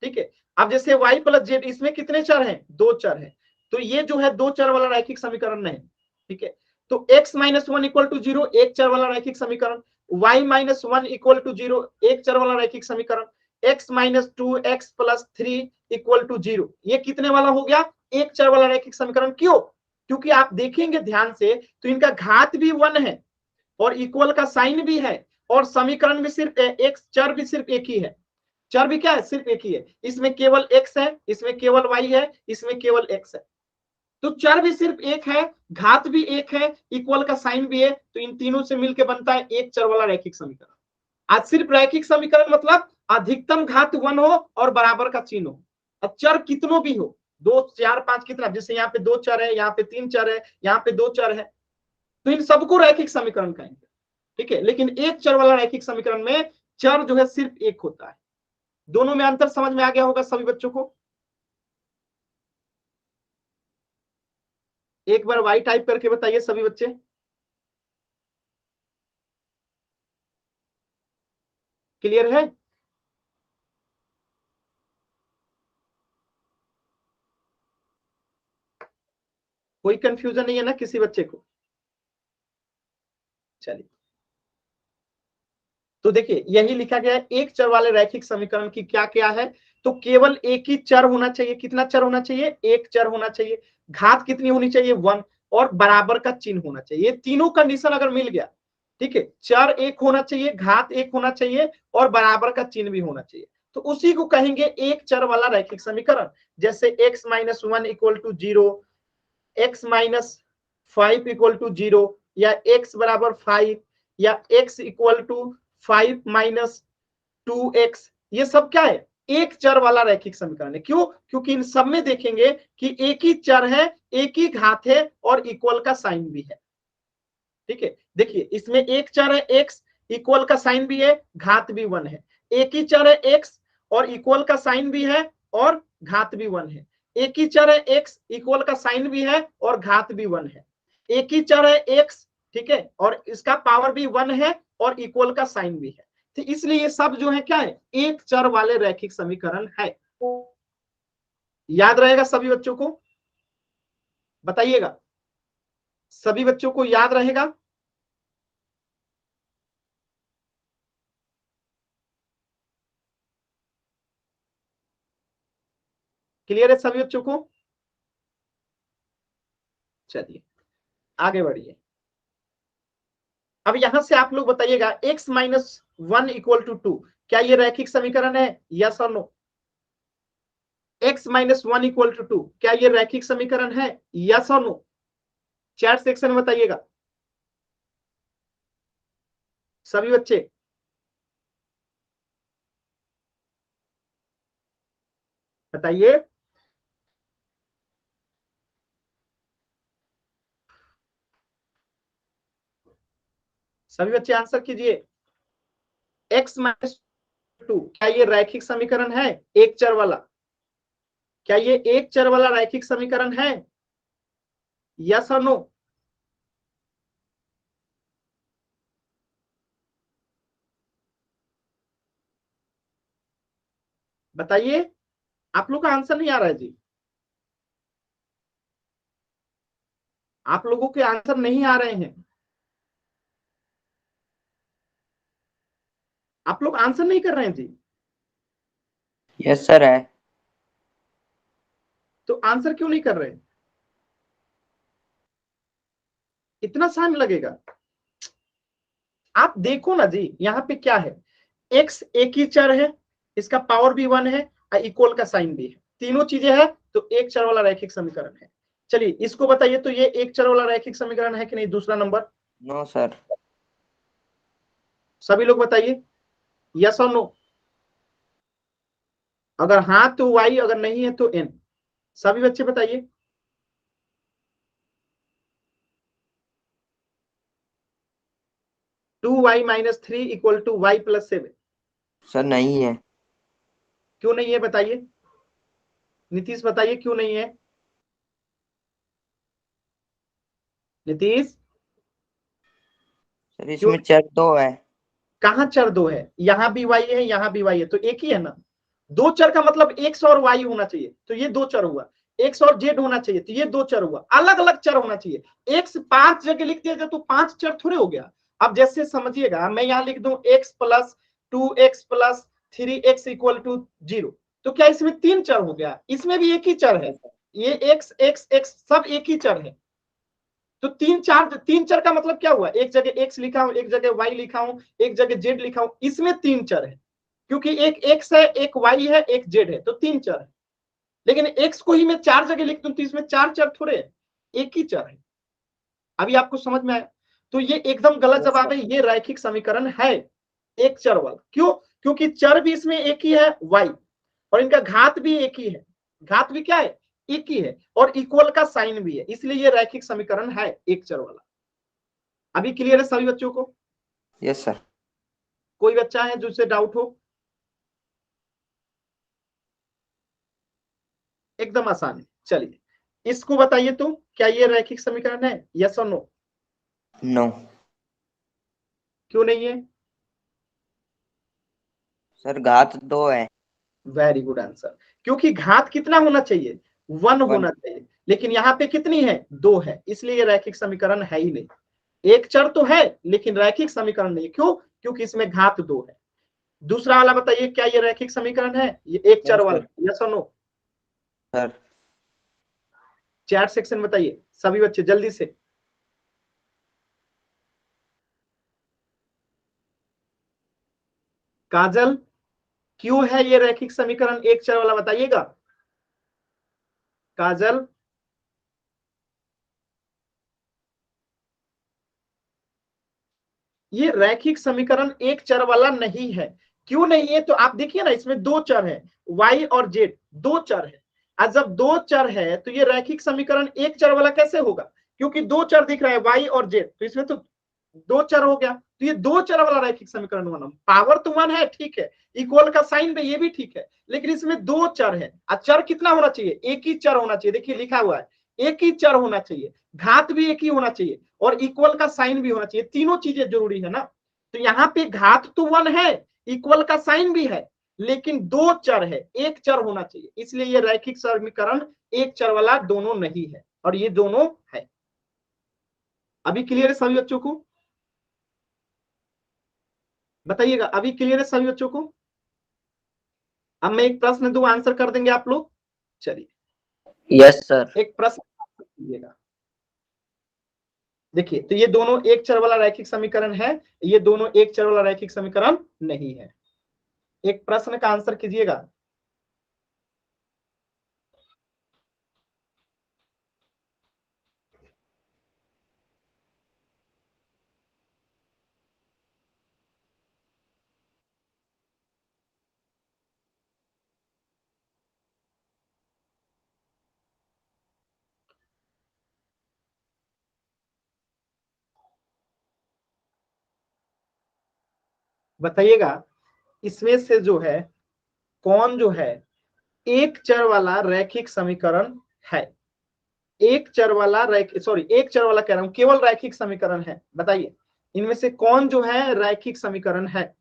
ठीक है। अब जैसे y प्लस जेड, इसमें कितने चर हैं, 2 चर हैं। तो ये जो है 2 चर वाला रैखिक समीकरण नहीं, ठीक है। तो x माइनस 1 इक्वल टू 0, एक चर वाला रैखिक समीकरण। y माइनस 1 इक्वल टू 0, एक चर वाला रैखिक समीकरण। x minus 2 x plus 3 equal to 0, ये कितने वाला हो गया, एक चर वाला रैखिक समीकरण। क्यों? क्योंकि आप देखेंगे ध्यान से तो इनका घात भी 1 है और इक्वल का साइन भी है, और समीकरण भी सिर्फ एक चर भी सिर्फ एक ही है। चर भी क्या है, सिर्फ एक ही है। इसमें केवल x है, इसमें केवल y है, इसमें केवल x है। तो चर भी सिर्फ एक है, घात भी एक है, इक्वल का साइन भी है। तो इन तीनों से मिलकर बनता है एक चर वाला रैखिक समीकरण। आज सिर्फ रैखिक समीकरण मतलब अधिकतम घात 1 हो और बराबर का चिन्ह हो। अब चर कितनों भी हो, 2 4 5 कितना, जैसे यहाँ पे 2 चर है, यहाँ पे 3 चर है, यहाँ पे 2 चर है, तो इन सबको रैखिक समीकरण कहेंगे, ठीक है। लेकिन एक चर वाला रैखिक समीकरण में चर जो है सिर्फ एक होता है। दोनों में अंतर समझ में आ गया होगा सभी बच्चों को। एक बार वाई टाइप करके बताइए सभी बच्चे, क्लियर है? कोई कंफ्यूजन नहीं है ना किसी बच्चे को? चलिए, तो देखिए यही लिखा गया है, एक चर वाले रैखिक समीकरण की क्या क्या है। तो केवल एक ही चर होना चाहिए। कितना चर होना चाहिए, एक चर होना चाहिए। घात कितनी होनी चाहिए, 1, और बराबर का चिन्ह होना चाहिए। ये तीनों कंडीशन अगर मिल गया, ठीक है, चर एक होना चाहिए, घात एक होना चाहिए, और बराबर का चिन्ह भी होना चाहिए, तो उसी को कहेंगे एक चर वाला रैखिक समीकरण। जैसे x minus 1 equal to 0, x minus 5 equal to 0, या x बराबर 5, या x equal to 5 minus 2x, ये सब क्या है, एक चर वाला रैखिक समीकरण है। क्यों? क्योंकि इन सब में देखेंगे कि एक ही चर है, एक ही घात है, और इक्वल का साइन भी है, ठीक है। देखिए इसमें एक चर है x, इक्वल का साइन भी है, घात भी 1 है। एक ही चर है x और इक्वल का साइन भी है और घात भी 1 है। एक ही चर है x, इक्वल का साइन भी है और घात भी 1 है। एक ही चर है x, ठीक है, और इसका पावर भी 1 है और इक्वल का साइन भी है। तो इसलिए ये सब जो है क्या है, एक चर वाले रैखिक समीकरण है। याद रहेगा सभी बच्चों को? बताइएगा, सभी बच्चों को याद रहेगा? क्लियर है सभी बच्चों को? चलिए आगे बढ़िए। अब यहां से आप लोग बताइएगा x माइनस 1 इक्वल टू 2, क्या ये रैखिक समीकरण है? यस और no? x minus 1 equal to 2, क्या ये रैखिक समीकरण है? यस और नो? चैट सेक्शन में बताइएगा सभी बच्चे। बताइए। सभी बच्चे आंसर कीजिए। x माइनस 2, क्या ये रैखिक समीकरण है? एक चर वाला, क्या ये एक चर वाला रैखिक समीकरण है? यस और नो? बताइए। आप लोग का आंसर नहीं आ रहा है जी, आप लोगों के आंसर नहीं आ रहे हैं, आप लोग आंसर नहीं कर रहे हैं जी। यस सर है। तो आंसर क्यों नहीं कर रहे? इतना टाइम लगेगा? आप देखो ना जी, यहाँ पे क्या है, x एक ही चर है, इसका पावर भी 1 है और इक्वल का साइन भी है, तीनों चीजें है, तो एक चर वाला रैखिक समीकरण है। चलिए इसको बताइए, तो ये एक चर वाला रैखिक समीकरण है कि नहीं? दूसरा नंबर नो सर। सभी लोग बताइए, यस और नो? अगर हाँ तो y, अगर नहीं है तो n। सभी बच्चे बताइए। Two Y minus 3 equal to Y plus 7, sir नहीं है। क्यों नहीं है बताइए? नीतीश बताइए क्यों नहीं है? नीतीश सर क्यों? इसमें चर 2 है। कहाँ चर 2 है? यहाँ भी y है, यहाँ भी y है, तो एक ही है ना। दो चर का मतलब x और y होना चाहिए, तो ये दो चर हुआ। x और z होना चाहिए, तो ये दो चर हुआ। अलग अलग चर होना चाहिए। x 5 जगह लिख दिया जाए तो 5 चर थोड़े हो गया। अब जैसे समझिएगा, मैं यहाँ लिख दूं x plus 2x plus 3x equal to 0, तो क्या इसमें 3 चर हो गया? इसमें भी एक ही चर है, ये x x x सब एक ही चर है। तो तीन चर का मतलब क्या हुआ? एक जगह x लिखा हूं, एक जगह y लिखा हूं, एक जगह z लिखा हूं, इसमें 3 चर है, क्योंकि एक x है, एक y है, एक z है, तो 3 चर है। लेकिन x को ही मैं 4 जगह लिख दूं तो इसमें 4 चर थोड़े है, एक ही चर है। अभी आपको समझ में आया? तो ये एकदम गलत यस जवाब सर। है, ये रैखिक समीकरण है एक चर वाला। क्यों? क्योंकि चर भी इसमें एक ही है y, और इनका घात भी एक ही है। घात भी क्या है? एक ही है, और इक्वल का साइन भी है, इसलिए ये रैखिक समीकरण है एक चर वाला। अभी क्लियर है सभी बच्चों को? Yes sir. कोई बच्चा है जिससे डाउट हो? एकदम आसान है। चलिए इसको बताइए, तो क्या ये रैखिक समीकरण है? यस और नो? नो क्यों नहीं है? सर घात 2 है। Very good answer. क्योंकि घात कितना होना चाहिए? 1 1। होना चाहिए, लेकिन यहाँ पे कितनी है? 2 है, इसलिए ये रैखिक समीकरण है ही नहीं। एक चर तो है लेकिन रैखिक समीकरण नहीं। क्यों? क्योंकि इसमें घात 2 है। दूसरा वाला बताइए, क्या ये रैखिक समीकरण है? ये एक चर यस वाला, सर। यस और नो? सर चैट सेक्शन बताइए सभी बच्चे जल्दी से। काजल, क्यों है ये रैखिक समीकरण एक चर वाला? बताइएगा काजल। ये रैखिक समीकरण एक चर वाला नहीं है। क्यों नहीं है? तो आप देखिए ना, इसमें दो चर है, y और z, दो चर है। और जब दो चर है तो ये रैखिक समीकरण एक चर वाला कैसे होगा? क्योंकि दो चर दिख रहा है y और z, तो इसमें तो दो चर हो गया, तो ये दो चर वाला रैखिक समीकरण बना। पावर तो 1 है, ठीक है, इक्वल का साइन भी, ये भी ठीक है, लेकिन इसमें दो चर है। और चर कितना होना चाहिए? एक ही चर होना चाहिए। देखिए लिखा हुआ है, एक ही चर होना चाहिए, घात भी एक ही होना चाहिए, और इक्वल का साइन भी होना चाहिए। तीनों चीजें जरूरी है ना। तो यहाँ पे घात तो 1 है, इक्वल का साइन भी है, लेकिन दो चर है, एक चर होना चाहिए, इसलिए ये रैखिक समीकरण एक चर वाला दोनों नहीं है, और ये दोनों है। अभी क्लियर है सभी बच्चों को? बताइएगा अभी क्लियर है सभी बच्चों को? अब मैं एक प्रश्न दूं, आंसर कर देंगे आप लोग? चलिए यस सर। एक प्रश्न कीजिएगा। देखिए, तो ये दोनों एक चर वाला रैखिक समीकरण है, ये दोनों एक चर वाला रैखिक समीकरण नहीं है। एक प्रश्न का आंसर कीजिएगा। बताइएगा, इसमें से जो है कौन जो है एक चर वाला रैखिक समीकरण है? एक चर वाला एक चर वाला कह रहा हूं, केवल रैखिक समीकरण है। बताइए, इनमें से कौन जो है रैखिक समीकरण है?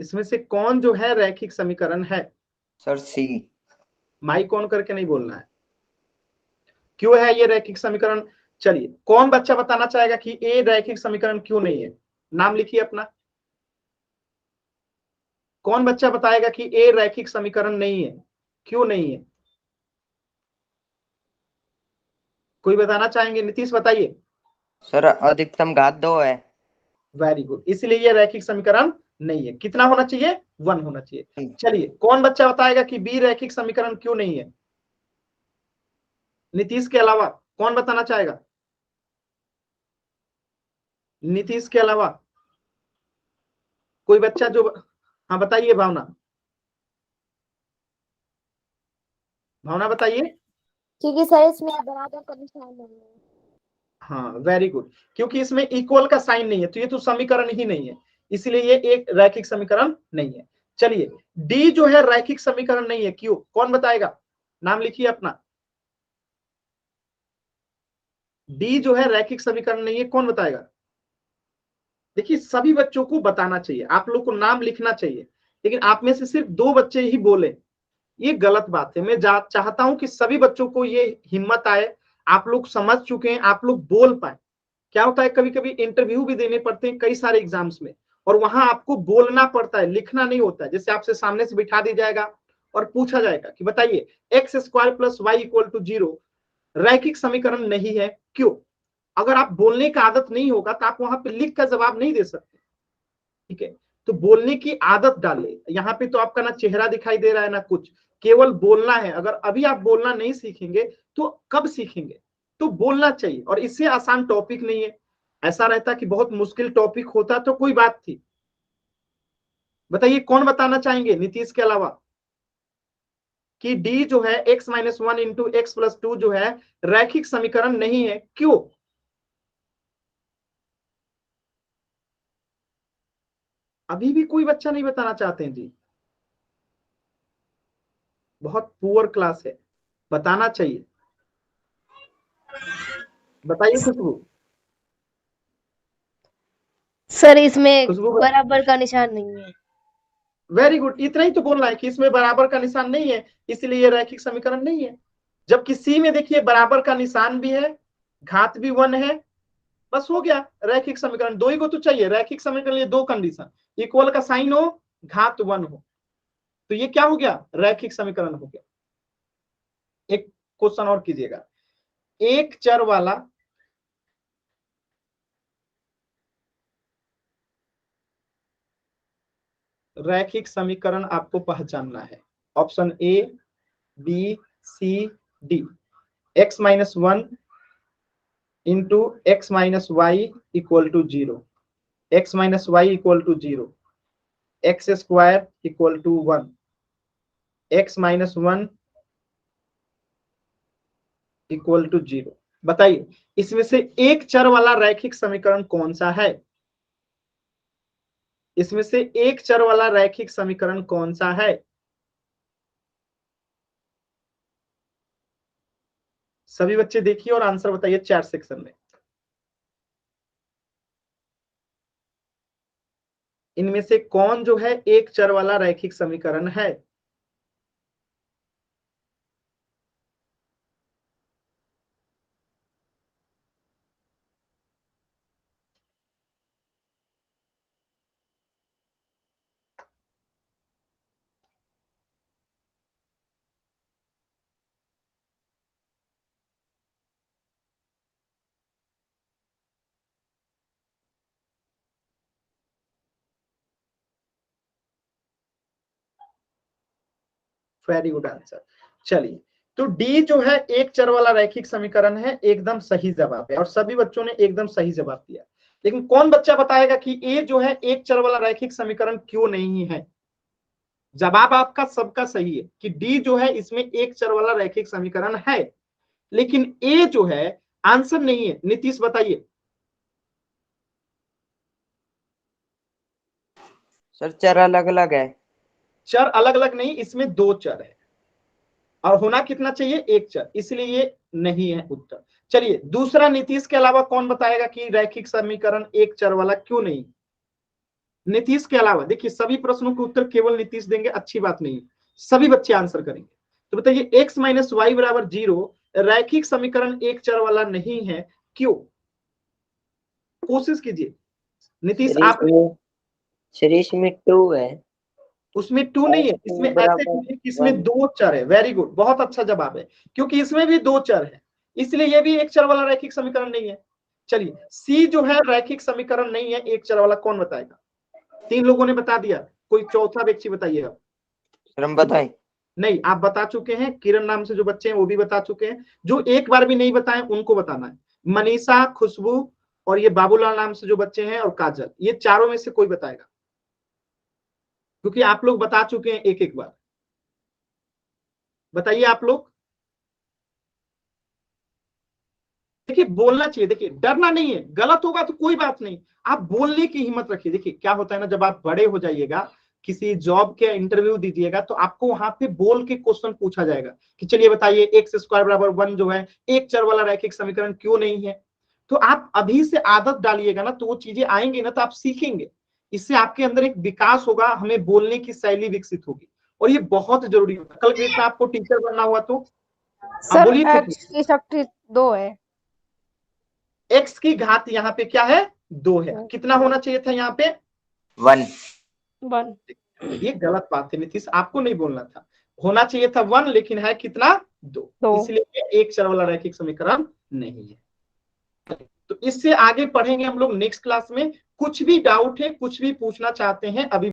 इसमें से कौन जो है रैखिक समीकरण है? Sir C. माइक ऑन करके नहीं बोलना है। क्यों है ये रैखिक समीकरण? चलिए, कौन बच्चा बताना चाहेगा कि ए रैखिक समीकरण क्यों नहीं है? नाम लिखिए अपना। कौन बच्चा बताएगा कि ए रैखिक समीकरण नहीं है, क्यों नहीं है? कोई बताना चाहेंगे? नीतीश बताइए। सर अधिकतम घात 2 है। वेरी गुड, इसलिए ये रैखिक समीकरण नहीं है। कितना होना चाहिए? 1 होना चाहिए। चलिए, कौन बच्चा बताएगा कि बी रैखिक समीकरण क्यों नहीं है? नीतीश के अलावा कौन बताना चाहेगा? नीतीश के अलावा कोई बच्चा जो, हाँ बताइए भावना। भावना बताइए। क्योंकि सर इसमें बराबर का निशान नहीं है। हाँ वेरी गुड, क्योंकि इसमें इक्वल का साइन नहीं है, तो ये तो समीकरण ही नहीं है, इसलिए ये एक रैखिक समीकरण नहीं है। चलिए, डी जो है रैखिक समीकरण नहीं है, क्यों? कौन बताएगा? नाम लिखिए अपना। डी जो है रैखिक समीकरण नहीं है, कौन बताएगा? देखिए, सभी बच्चों को बताना चाहिए, आप लोग को नाम लिखना चाहिए, लेकिन आप में से सिर्फ 2 बच्चे ही बोले, ये गलत बात है। मैं चाहता हूं कि सभी बच्चों को ये हिम्मत आए, आप लोग समझ चुके हैं, आप लोग बोल पाए। क्या होता है, कभी कभी इंटरव्यू भी देने पड़ते हैं कई सारे एग्जाम्स में, और वहां आपको बोलना पड़ता है, लिखना नहीं होता है। जैसे आपसे सामने से बिठा दी जाएगा और पूछा जाएगा कि बताइए x square plus Y equal to 0 रैखिक समीकरण नहीं है, क्यों? अगर आप बोलने का आदत नहीं होगा तो आप वहां पे लिख कर जवाब नहीं दे सकते। ठीक है, तो बोलने की आदत डालिए। यहाँ पे तो आपका ना चेहरा दिखाई दे रहा है ना कुछ, केवल बोलना है। अगर अभी आप बोलना नहीं सीखेंगे तो कब सीखेंगे? तो बोलना चाहिए, और इससे आसान टॉपिक नहीं है। ऐसा रहता कि बहुत मुश्किल टॉपिक होता तो कोई बात थी। बताइए, कौन बताना चाहेंगे नीतीश के अलावा कि डी जो है x-1 इंटू एक्स प्लस 2 जो है रैखिक समीकरण नहीं है, क्यों? अभी भी कोई बच्चा नहीं बताना चाहते हैं जी, बहुत पुअर क्लास है, बताना चाहिए। बताइए खुशबू। सर इसमें खुशबू, बराबर का निशान नहीं है। वेरी गुड, इतना ही तो बोलना है कि इसमें बराबर का निशान नहीं है, इसलिए ये रैखिक समीकरण नहीं है। जबकि सी में देखिए बराबर का निशान भी है, घात भी 1 है, बस हो गया रैखिक समीकरण। 2 ही को तो चाहिए रैखिक समीकरण, ये 2 कंडीशन, इक्वल का साइन हो, घात 1 हो, तो ये क्या हो गया? रैखिक समीकरण हो गया। एक क्वेश्चन और कीजिएगा। एक चर वाला रैखिक समीकरण आपको पहचानना है। Option A, B, C, D. x-1 into x-y equal to 0, x-y equal to 0, x square equal to 1, x-1 equal to 0। बताइए, इसमें से एक चर वाला रैखिक समीकरण कौन सा है? इसमें से एक चर वाला रैखिक समीकरण कौन सा है? सभी बच्चे देखिए और आंसर बताइए चैट सेक्शन में। इनमें से कौन जो है एक चर वाला रैखिक समीकरण है? Very good answer. चलिए, तो डी जो है एक चर वाला रैखिक समीकरण है, एकदम सही जवाब है और सभी बच्चों ने एकदम सही जवाब दिया। लेकिन कौन बच्चा बताएगा कि ए जो है एक चर वाला रैखिक समीकरण क्यों नहीं है? जवाब आपका सबका सही है कि डी जो है इसमें एक चर वाला रैखिक समीकरण है, लेकिन ए जो है आंसर नहीं है। नीतीश बताइए। सर चर अलग अलग है। चर अलग अलग नहीं, इसमें दो चर है और होना कितना चाहिए? एक चर, इसलिए ये नहीं है उत्तर। चलिए दूसरा, नीतीश के अलावा कौन बताएगा कि रैखिक समीकरण एक चर वाला क्यों नहीं? नीतीश के अलावा देखिए, सभी प्रश्नों के उत्तर केवल नीतीश देंगे, अच्छी बात नहीं, सभी बच्चे आंसर करेंगे। तो बताइए x माइनस वाई बराबर 0 रैखिक समीकरण एक चर वाला नहीं है, क्यों? कोशिश कीजिए नीतीश। आप सर इसमें 2 है। उसमें 2 नहीं है, इसमें ऐसे कीजिए कि इसमें दो चर है। वेरी गुड, बहुत अच्छा जवाब है, क्योंकि इसमें भी दो चर है, इसलिए ये भी एक चर वाला रैखिक समीकरण नहीं है। चलिए सी जो है रैखिक समीकरण नहीं है एक चर वाला, कौन बताएगा? 3 लोगों ने बता दिया, कोई चौथा व्यक्ति बताइए। अब सर हम बताएं? नहीं, आप बता चुके हैं, किरण नाम से जो बच्चे हैं वो भी बता चुके हैं, जो एक बार भी नहीं बताएं उनको बताना है। मनीषा, खुशबू और ये बाबूलाल नाम से जो बच्चे हैं और काजल, ये चारों में से कोई बताएगा, क्योंकि आप लोग बता चुके हैं एक एक बार। बताइए आप लोग। देखिए बोलना चाहिए, देखिए डरना नहीं है, गलत होगा तो कोई बात नहीं, आप बोलने की हिम्मत रखिए। देखिए क्या होता है ना, जब आप बड़े हो जाइएगा, किसी जॉब के इंटरव्यू दीजिएगा, तो आपको वहां पे बोल के क्वेश्चन पूछा जाएगा कि चलिए बताइए एक्स स्क्वायर बराबर 1 जो है एक चर वाला रैखिक समीकरण क्यों नहीं है। तो आप अभी से आदत डालिएगा ना, तो वो चीजें आएंगी ना, तो आप सीखेंगे, इससे आपके अंदर एक विकास होगा, हमें बोलने की शैली विकसित होगी, और ये बहुत जरूरी होता है। कल के डेट में आपको टीचर बनना हुआ तो आप सर बोलिए x की शक्ति 2 है। एक्स की घात यहाँ पे क्या है? 2 है। कितना होना चाहिए था यहाँ पे? 1। 1। ये गलत बात है नीतीश, आपको नहीं बोलना था, होना चाहिए था 1, लेकिन है कितना? 2, इसलिए ये एक चर वाला रैखिक समीकरण नहीं है। तो इससे आगे पढ़ेंगे हम लोग नेक्स्ट क्लास में। कुछ भी डाउट है, कुछ भी पूछना चाहते हैं अभी